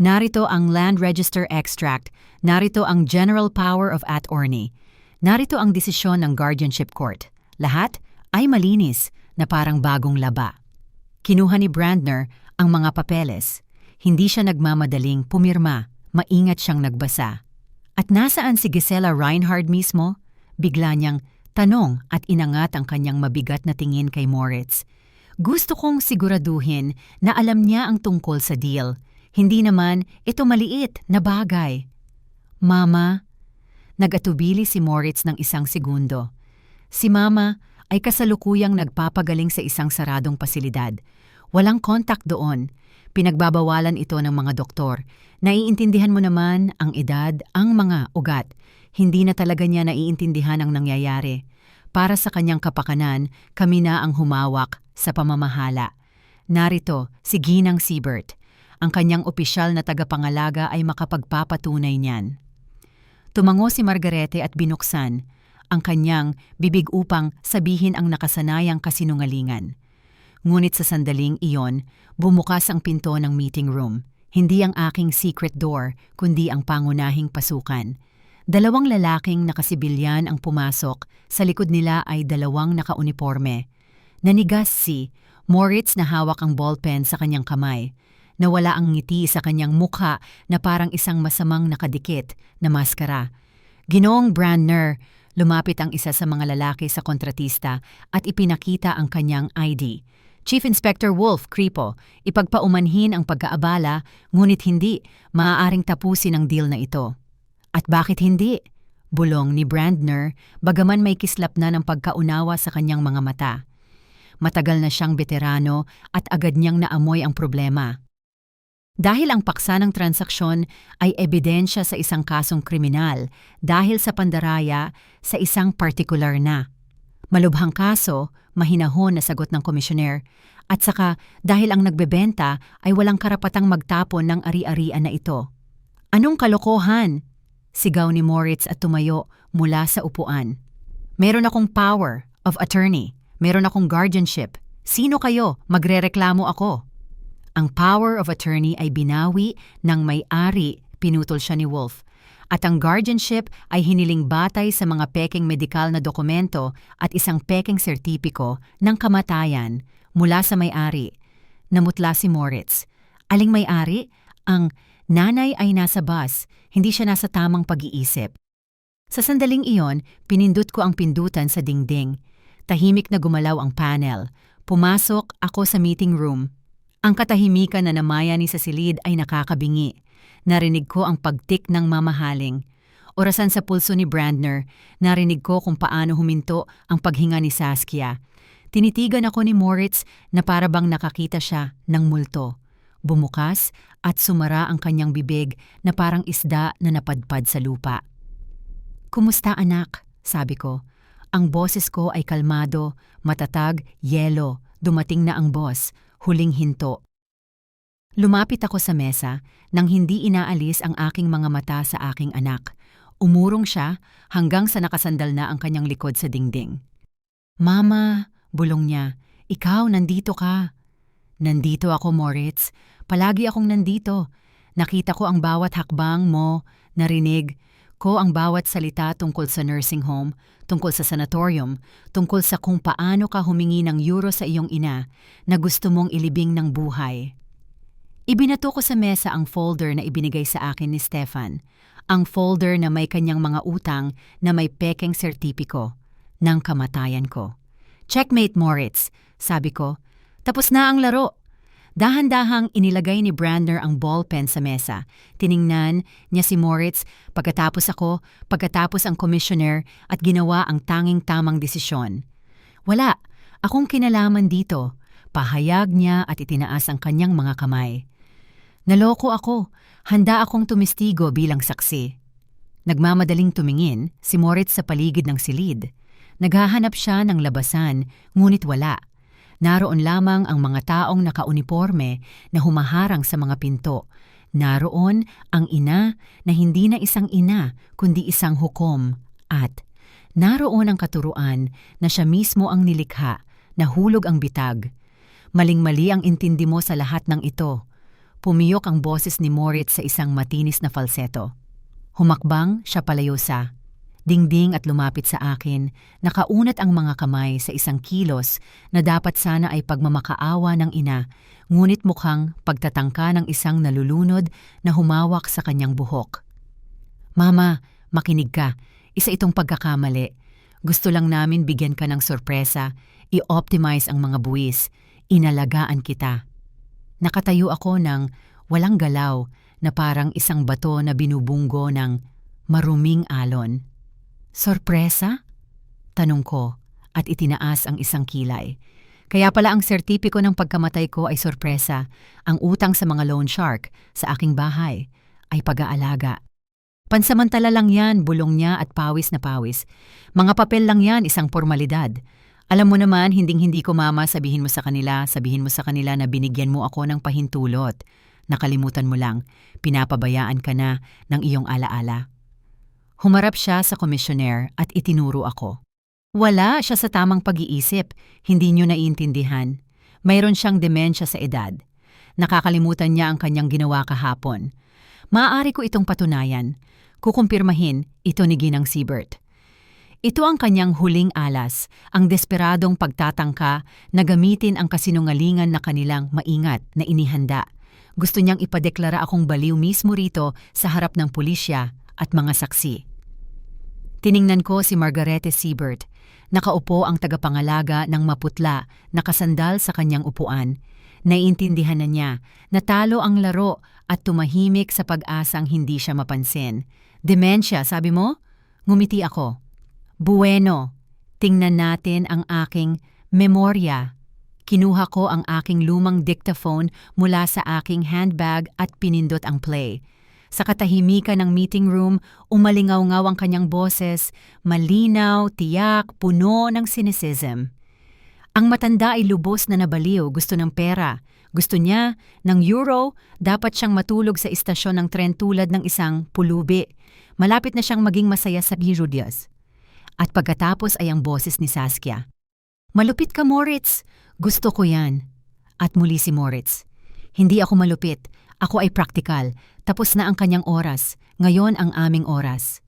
Narito ang Land Register Extract. Narito ang General Power of Attorney. Narito ang desisyon ng Guardianship Court. Lahat ay malinis na parang bagong laba. Kinuha ni Brandner ang mga papeles. Hindi siya nagmamadaling pumirma, maingat siyang nagbasa. At nasaan si Gisela Reinhard mismo? Bigla niyang tanong at inangat ang kanyang mabigat na tingin kay Moritz. Gusto kong siguraduhin na alam niya ang tungkol sa deal. Hindi naman ito maliit na bagay. Mama, nag-atubili si Moritz ng isang segundo. Si Mama ay kasalukuyang nagpapagaling sa isang saradong pasilidad. Walang kontak doon. Pinagbabawalan ito ng mga doktor. Naiintindihan mo naman ang edad, ang mga ugat. Hindi na talaga niya naiintindihan ang nangyayari. Para sa kanyang kapakanan, kami na ang humawak sa pamamahala. Narito si Ginang Siebert. Ang kanyang opisyal na tagapangalaga ay makapagpapatunay niyan. Tumango si Margarete at binuksan ang kanyang bibig upang sabihin ang nakasanayang kasinungalingan. Ngunit sa sandaling iyon, bumukas ang pinto ng meeting room. Hindi ang aking secret door, kundi ang pangunahing pasukan. 2 lalaking nakasibilyan ang pumasok, sa likod nila ay 2 nakauniporme. Nanigas si Moritz na hawak ang ballpen sa kanyang kamay. Nawala ang ngiti sa kanyang mukha na parang isang masamang nakadikit na maskara. Ginoong Brandner, lumapit ang isa sa mga lalaki sa kontratista at ipinakita ang kanyang ID. Chief Inspector Wolf Kripo, ipagpaumanhin ang pagkaabala, ngunit hindi maaaring tapusin ang deal na ito. At bakit hindi? Bulong ni Brandner, bagaman may kislap na ng pagkaunawa sa kanyang mga mata. Matagal na siyang veterano at agad niyang naamoy ang problema. Dahil ang paksa ng transaksyon ay ebidensya sa isang kasong kriminal dahil sa pandaraya sa isang partikular na. Malubhang kaso, mahinahon na sagot ng komisyoner, at saka dahil ang nagbebenta ay walang karapatang magtapon ng ari-arian na ito. Anong kalokohan? Sigaw ni Moritz at tumayo mula sa upuan. Meron akong power of attorney. Meron akong guardianship. Sino kayo? Magrereklamo ako. Ang power of attorney ay binawi ng may-ari, pinutol siya ni Wolf. At ang guardianship ay hiniling batay sa mga peking medikal na dokumento at isang peking sertipiko ng kamatayan mula sa may-ari. Namutla si Moritz. Aling may-ari? Ang nanay ay nasa bus, hindi siya nasa tamang pag-iisip. Sa sandaling iyon, pinindot ko ang pindutan sa dingding. Tahimik na gumalaw ang panel. Pumasok ako sa meeting room. Ang katahimikan na namayani sa silid ay nakakabingi. Narinig ko ang pagtik ng mamahaling. Orasan sa pulso ni Brandner, narinig ko kung paano huminto ang paghinga ni Saskia. Tinitigan ako ni Moritz na para bang nakakita siya ng multo. Bumukas at sumara ang kanyang bibig na parang isda na napadpad sa lupa. "Kumusta anak?" sabi ko. Ang boses ko ay kalmado, matatag, yelo. Dumating na ang boss, huling hinto. Lumapit ako sa mesa nang hindi inaalis ang aking mga mata sa aking anak. Umurong siya hanggang sa nakasandal na ang kanyang likod sa dingding. "Mama," bulong niya, "ikaw nandito ka." "Nandito ako, Moritz. Palagi akong nandito. Nakita ko ang bawat hakbang mo, narinig ko ang bawat salita tungkol sa nursing home, tungkol sa sanatorium, tungkol sa kung paano ka humingi ng euro sa iyong ina na gusto mong ilibing ng buhay." Ibinato ko sa mesa ang folder na ibinigay sa akin ni Stefan, ang folder na may kanyang mga utang na may pekeng sertipiko ng kamatayan ko. "Checkmate, Moritz," sabi ko. "Tapos na ang laro." Dahan-dahang inilagay ni Brandner ang ballpen sa mesa. Tiningnan niya si Moritz, pagkatapos ang commissioner at ginawa ang tanging tamang desisyon. "Wala, akong kinalaman dito." Pahayag niya at itinaas ang kanyang mga kamay. "Naloko ako. Handa akong tumistigo bilang saksi." Nagmamadaling tumingin si Moritz sa paligid ng silid. Naghahanap siya ng labasan, ngunit wala. Naroon lamang ang mga taong nakauniporme na humaharang sa mga pinto. Naroon ang ina na hindi na isang ina kundi isang hukom. At naroon ang katuruan na siya mismo ang nilikha, nahulog ang bitag. "Maling-mali ang intindi mo sa lahat ng ito." Pumiyok ang boses ni Moritz sa isang matinis na falsetto. Humakbang siya palayo sa dingding at lumapit sa akin, nakaunat ang mga kamay sa isang kilos na dapat sana ay pagmamakaawa ng ina, ngunit mukhang pagtatangka ng isang nalulunod na humawak sa kanyang buhok. "Mama, makinig ka. Isa itong pagkakamali. Gusto lang namin bigyan ka ng sorpresa, i-optimize ang mga buwis, inalagaan kita." Nakatayo ako ng walang galaw na parang isang bato na binubunggo ng maruming alon. "Sorpresa?" tanong ko at itinaas ang isang kilay. Kaya pala ang sertipiko ng pagkamatay ko ay sorpresa. Ang utang sa mga loan shark sa aking bahay ay pag-aalaga. "Pansamantala lang yan," bulong niya at pawis na pawis. "Mga papel lang yan, isang formalidad. Alam mo naman, hinding-hindi ko mama sabihin mo sa kanila na binigyan mo ako ng pahintulot. Nakalimutan mo lang, pinapabayaan ka na ng iyong alaala." Humarap siya sa komisyoner at itinuro ako. Wala siya sa tamang pag-iisip, hindi niyo naiintindihan. Mayroon siyang demensya sa edad. Nakakalimutan niya ang kanyang ginawa kahapon. Maaari ko itong patunayan. Kukumpirmahin ito ni Ginang Siebert. Ito ang kanyang huling alas, ang desperadong pagtatangka na gamitin ang kasinungalingan na kanilang maingat na inihanda. Gusto niyang ipadeklara akong baliw mismo rito sa harap ng pulisya at mga saksi. Tiningnan ko si Margarete Siebert. Nakaupo ang tagapangalaga ng maputla, nakasandal sa kanyang upuan. Naiintindihan na niya, natalo ang laro at tumahimik sa pag-asang hindi siya mapansin. "Demensya, sabi mo?" Ngumiti ako. Bueno, tingnan natin ang aking memorya. Kinuha ko ang aking lumang dictaphone mula sa aking handbag at pinindot ang play. Sa katahimikan ng meeting room, umalingaw-ngaw ang kanyang boses, malinaw, tiyak, puno ng cynicism. Ang matanda ay lubos na nabaliw, gusto ng pera. Gusto niya ng euro, dapat siyang matulog sa istasyon ng tren tulad ng isang pulubi. Malapit na siyang maging masaya sa Girudias. At pagkatapos ay ang boses ni Saskia. Malupit ka, Moritz. Gusto ko yan. At muli si Moritz. Hindi ako malupit. Ako ay praktikal. Tapos na ang kanyang oras. Ngayon ang aming oras.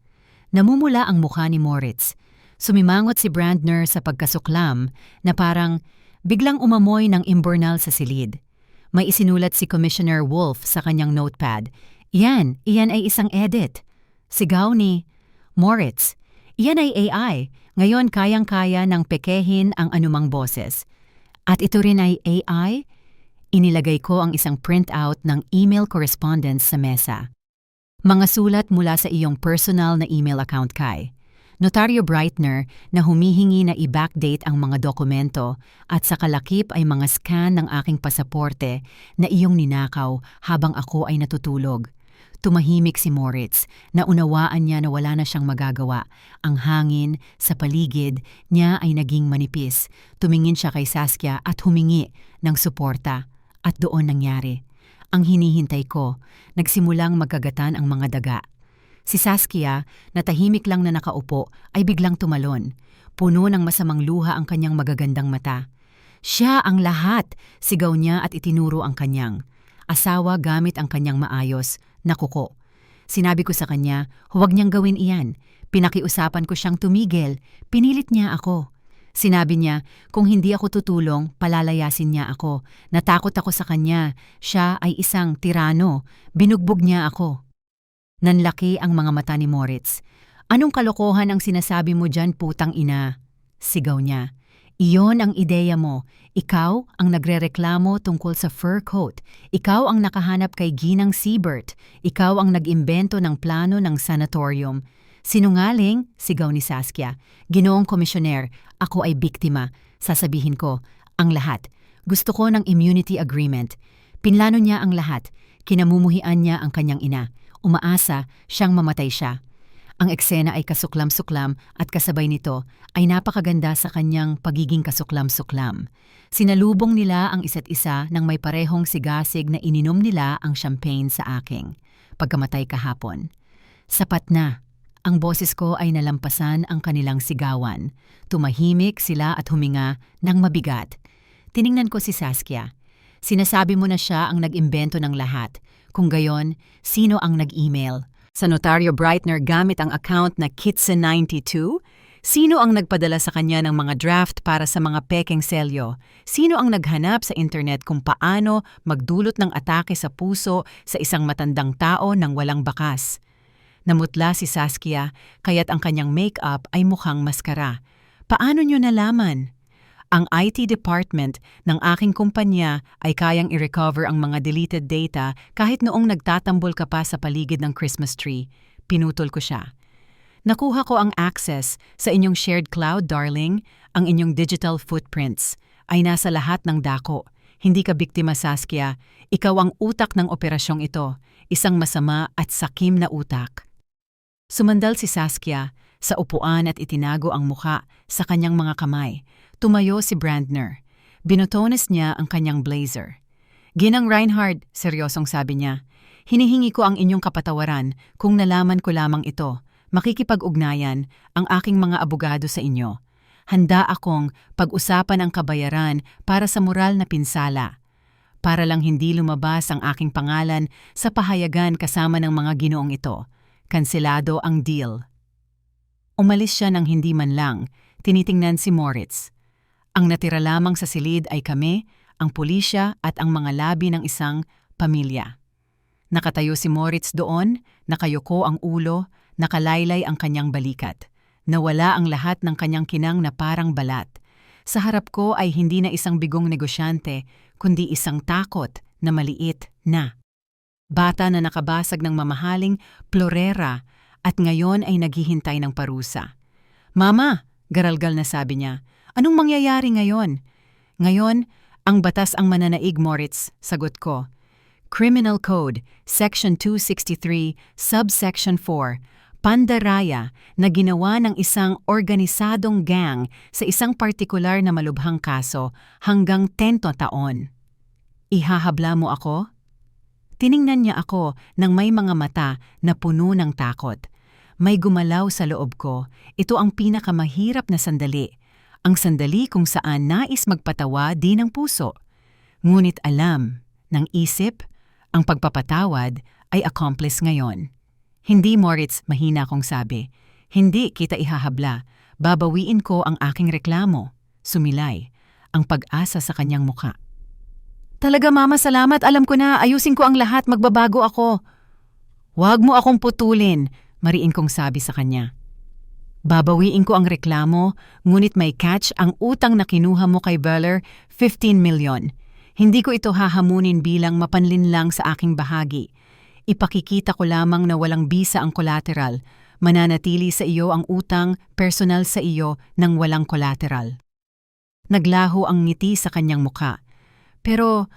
Namumula ang mukha ni Moritz. Sumimangot si Brandner sa pagkasuklam na parang biglang umamoy ng imburnal sa silid. May isinulat si Commissioner Wolf sa kanyang notepad. Iyan ay isang edit. Sigaw ni Moritz. Iyan ay AI. Ngayon kayang-kaya ng pekehin ang anumang boses. At ito rin ay AI? Inilagay ko ang isang printout ng email correspondence sa mesa. Mga sulat mula sa iyong personal na email account, Kai. Notaryo Breitner na humihingi na i-backdate ang mga dokumento at sa kalakip ay mga scan ng aking pasaporte na iyong ninakaw habang ako ay natutulog. Tumahimik si Moritz, naunawaan niya na wala na siyang magagawa. Ang hangin sa paligid niya ay naging manipis. Tumingin siya kay Saskia at humingi ng suporta. At doon nangyari. Ang hinihintay ko, nagsimulang magkagatan ang mga daga. Si Saskia, na tahimik lang na nakaupo, ay biglang tumalon. Puno ng masamang luha ang kanyang magagandang mata. Siya ang lahat, sigaw niya at itinuro ang kanyang asawa gamit ang kanyang maayos na kuko. Sinabi ko sa kanya, huwag niyang gawin iyan. Pinakiusapan ko siyang tumigil. Pinilit niya ako. Sinabi niya, kung hindi ako tutulong, palalayasin niya ako. Natakot ako sa kanya. Siya ay isang tirano. Binugbog niya ako. Nanlaki ang mga mata ni Moritz. Anong kalokohan ang sinasabi mo dyan, putang ina? Sigaw niya. Iyon ang ideya mo. Ikaw ang nagrereklamo tungkol sa fur coat. Ikaw ang nakahanap kay Ginang Siebert. Ikaw ang nag-imbento ng plano ng sanatorium. Sinungaling, sigaw ni Saskia. Ginoong komisyoner, ako ay biktima. Sasabihin ko, ang lahat. Gusto ko ng immunity agreement. Pinlano niya ang lahat. Kinamumuhian niya ang kanyang ina. Umaasa siyang mamatay siya. Ang eksena ay kasuklam-suklam at kasabay nito ay napakaganda sa kanyang pagiging kasuklam-suklam. Sinalubong nila ang isa't isa nang may parehong sigasig na ininom nila ang champagne sa aking pagkamatay kahapon. Sapat na. Ang boses ko ay nalampasan ang kanilang sigawan. Tumahimik sila at huminga ng mabigat. Tiningnan ko si Saskia. Sinasabi mo na siya ang nag-imbento ng lahat. Kung gayon, sino ang nag-email? Sa Notaryo Breitner gamit ang account na Kitsen92? Sino ang nagpadala sa kanya ng mga draft para sa mga pekeng selyo? Sino ang naghanap sa internet kung paano magdulot ng atake sa puso sa isang matandang tao nang walang bakas? Namutla si Saskia, kaya't ang kanyang make-up ay mukhang maskara. Paano niyo nalaman? Ang IT department ng aking kumpanya ay kayang i-recover ang mga deleted data kahit noong nagtatambol ka pa sa paligid ng Christmas tree. Pinutol ko siya. Nakuha ko ang access sa inyong shared cloud, darling. Ang inyong digital footprints ay nasa lahat ng dako. Hindi ka biktima, Saskia. Ikaw ang utak ng operasyong ito. Isang masama at sakim na utak. Sumandal si Saskia sa upuan at itinago ang muka sa kanyang mga kamay. Tumayo si Brandner. Binotones niya ang kanyang blazer. Ginang Reinhard, seryosong sabi niya, hinihingi ko ang inyong kapatawaran kung nalaman ko lamang ito. Makikipag-ugnayan ang aking mga abogado sa inyo. Handa akong pag-usapan ang kabayaran para sa moral na pinsala. Para lang hindi lumabas ang aking pangalan sa pahayagan kasama ng mga ginoong ito. Kanselado ang deal. Umalis siya ng hindi man lang. Tinitingnan si Moritz. Ang natira lamang sa silid ay kami, ang pulisya at ang mga labi ng isang pamilya. Nakatayo si Moritz doon, nakayuko ang ulo, nakalaylay ang kanyang balikat. Nawala ang lahat ng kanyang kinang na parang balat. Sa harap ko ay hindi na isang bigong negosyante, kundi isang takot na maliit na bata na nakabasag ng mamahaling plorera. at ngayon ay naghihintay ng parusa. Mama, garalgal na sabi niya, anong mangyayari ngayon? Ngayon, ang batas ang mananaig, Moritz, sagot ko. Criminal Code, Section 263, Subsection 4, pandaraya na ginawa ng isang organisadong gang sa isang partikular na malubhang kaso hanggang 10 taon. Ihahabla mo ako? Tiningnan niya ako ng may mga mata na puno ng takot. May gumalaw sa loob ko. Ito ang pinakamahirap na sandali. Ang sandali kung saan nais magpatawa di ng puso. Ngunit alam, ng isip, ang pagpapatawad ay accomplice ngayon. Hindi, Moritz, mahina kong sabi. Hindi kita ihahabla. Babawiin ko ang aking reklamo. Sumilay, ang pag-asa sa kanyang muka. Talaga, Mama, salamat. Alam ko na, ayusin ko ang lahat, magbabago ako. Huwag mo akong putulin, mariin kong sabi sa kanya. Babawiin ko ang reklamo, ngunit may catch ang utang na kinuha mo kay Böhler, 15 million. Hindi ko ito hahamunin bilang mapanlinlang sa aking bahagi. Ipakikita ko lamang na walang bisa ang collateral. Mananatili sa iyo ang utang, personal sa iyo, nang walang collateral. Naglaho ang ngiti sa kanyang muka. Pero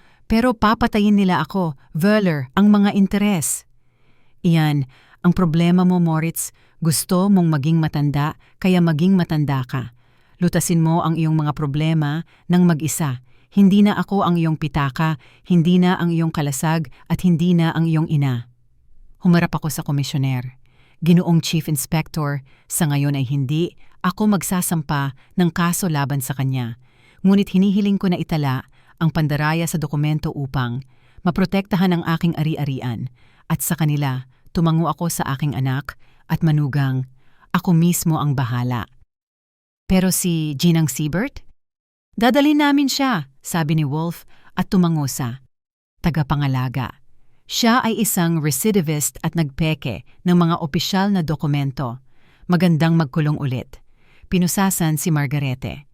papatayin nila ako, Böhler, ang mga interes. Iyan, ang problema mo, Moritz. Gusto mong maging matanda, kaya maging matanda ka. Lutasin mo ang iyong mga problema ng mag-isa. Hindi na ako ang iyong pitaka, hindi na ang iyong kalasag, at hindi na ang iyong ina. Humarap ako sa komisyoner. Ginoong Chief Inspector, sa ngayon ay hindi ako magsasampa ng kaso laban sa kanya. Ngunit hinihiling ko na itala ang pandaraya sa dokumento upang maprotektahan ang aking ari-arian. At sa kanila, tumango ako sa aking anak at manugang, ako mismo ang bahala. Pero si Ginang Siebert? Dadalhin namin siya, sabi ni Wolf at tumango sa tagapangalaga. Siya ay isang recidivist at nagpeke ng mga opisyal na dokumento. Magandang magkulong ulit. Pinusasan si Margarete.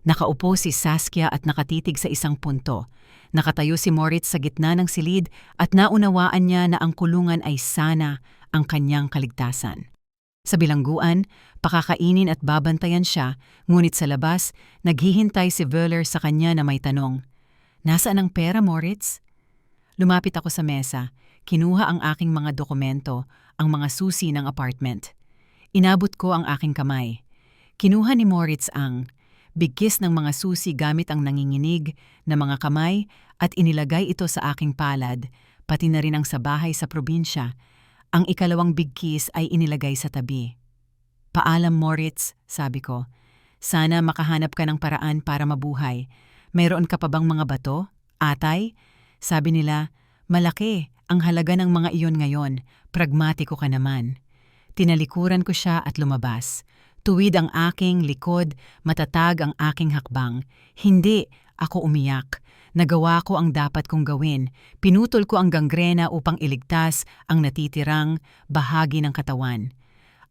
Nakaupo si Saskia at nakatitig sa isang punto. Nakatayo si Moritz sa gitna ng silid at naunawaan niya na ang kulungan ay sana ang kanyang kaligtasan. Sa bilangguan, pakakainin at babantayan siya, ngunit sa labas, naghihintay si Böhler sa kanya na may tanong, "Nasaan ang pera, Moritz?" Lumapit ako sa mesa, kinuha ang aking mga dokumento, ang mga susi ng apartment. Inabot ko ang aking kamay. Kinuha ni Moritz ang bigkis ng mga susi gamit ang nanginginig na mga kamay at inilagay ito sa aking palad, pati na rin ang sa bahay sa probinsya. Ang ikalawang bigkis ay inilagay sa tabi. "Paalam, Moritz," sabi ko. "Sana makahanap ka ng paraan para mabuhay. Mayroon ka pa bang mga bato? Atay?" Sabi nila, "Malaki ang halaga ng mga iyon ngayon. Pragmatiko ka naman." Tinalikuran ko siya at lumabas. Tuwid ang aking likod, matatag ang aking hakbang. Hindi ako umiyak. Nagawa ko ang dapat kong gawin. Pinutol ko ang gangrena upang iligtas ang natitirang bahagi ng katawan.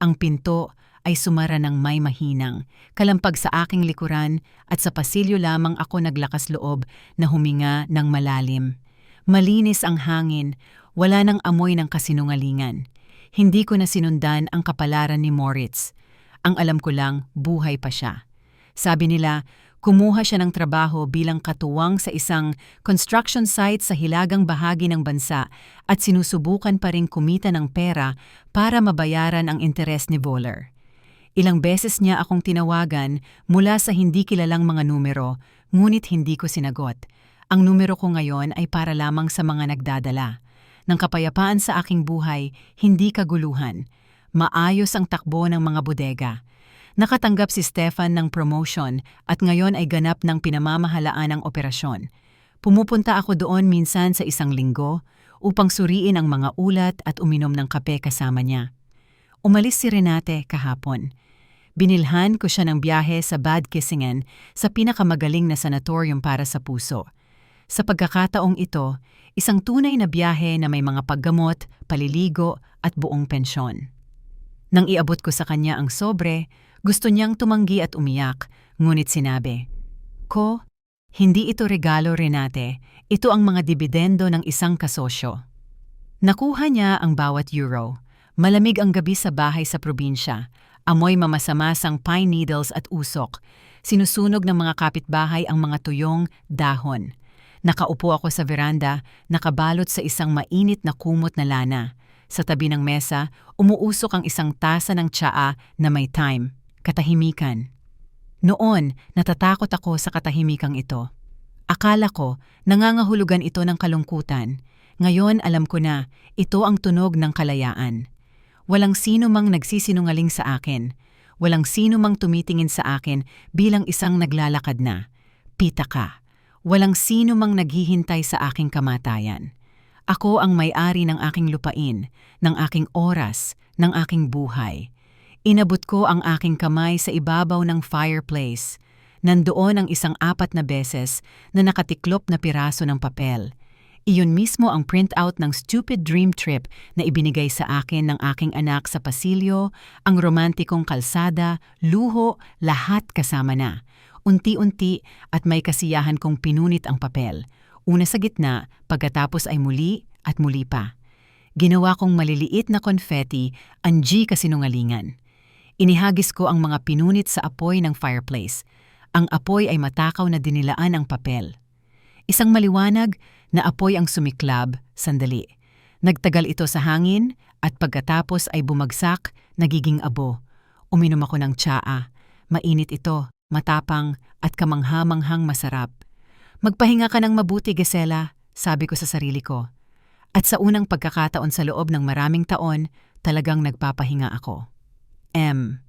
Ang pinto ay sumara ng may mahinang, kalampag sa aking likuran at sa pasilyo lamang ako naglakas loob na huminga ng malalim. Malinis ang hangin, wala nang amoy ng kasinungalingan. Hindi ko na sinundan ang kapalaran ni Moritz. Ang alam ko lang, buhay pa siya. Sabi nila, kumuha siya ng trabaho bilang katuwang sa isang construction site sa hilagang bahagi ng bansa at sinusubukan pa rin kumita ng pera para mabayaran ang interes ni Böhler. Ilang beses niya akong tinawagan mula sa hindi kilalang mga numero, ngunit hindi ko sinagot. Ang numero ko ngayon ay para lamang sa mga nagdadala. Ng kapayapaan sa aking buhay, hindi kaguluhan. Maayos ang takbo ng mga bodega. Nakatanggap si Stefan ng promotion at ngayon ay ganap ng pinamamahalaan ng operasyon. Pumupunta ako doon minsan sa isang linggo upang suriin ang mga ulat at uminom ng kape kasama niya. Umalis si Renate kahapon. Binilhan ko siya ng biyahe sa Bad Kissingen sa pinakamagaling na sanatorium para sa puso. Sa pagkakataong ito, isang tunay na biyahe na may mga paggamot, paliligo at buong pensyon. Nang iabot ko sa kanya ang sobre, gusto niyang tumanggi at umiyak, ngunit sinabi, "Ko, hindi ito regalo, Renate. Ito ang mga dibidendo ng isang kasosyo." Nakuha niya ang bawat euro. Malamig ang gabi sa bahay sa probinsya. Amoy mamasamasang pine needles at usok. Sinusunog ng mga kapitbahay ang mga tuyong dahon. Nakaupo ako sa veranda, nakabalot sa isang mainit na kumot na lana. Sa tabi ng mesa, umuusok ang isang tasa ng tsaa na may thyme. Katahimikan. Noon, natatakot ako sa katahimikang ito. Akala ko, nangangahulugan ito ng kalungkutan. Ngayon alam ko na, ito ang tunog ng kalayaan. Walang sino mang nagsisinungaling sa akin. Walang sino mang tumitingin sa akin bilang isang naglalakad na. Pita ka. Walang sino mang naghihintay sa aking kamatayan. Ako ang may-ari ng aking lupain, ng aking oras, ng aking buhay. Inabot ko ang aking kamay sa ibabaw ng fireplace. Nandoon ang isang 4 na beses na nakatiklop na piraso ng papel. Iyon mismo ang printout ng stupid dream trip na ibinigay sa akin ng aking anak sa pasilyo, ang romantikong kalsada, luho, lahat kasama na. Unti-unti at may kasiyahan kong pinunit ang papel. Una sa gitna, pagkatapos ay muli at muli pa. Ginawa kong maliliit na confetti, anji kasinungalingan. Inihagis ko ang mga pinunit sa apoy ng fireplace. Ang apoy ay matakaw na dinilaan ang papel. Isang maliwanag na apoy ang sumiklab, sandali. Nagtagal ito sa hangin at pagkatapos ay bumagsak, nagiging abo. Uminom ako ng tsaa. Mainit ito, matapang at kamangha-manghang masarap. Magpahinga ka ng mabuti, Gisela, sabi ko sa sarili ko. At sa unang pagkakataon sa loob ng maraming taon, talagang nagpapahinga ako. M.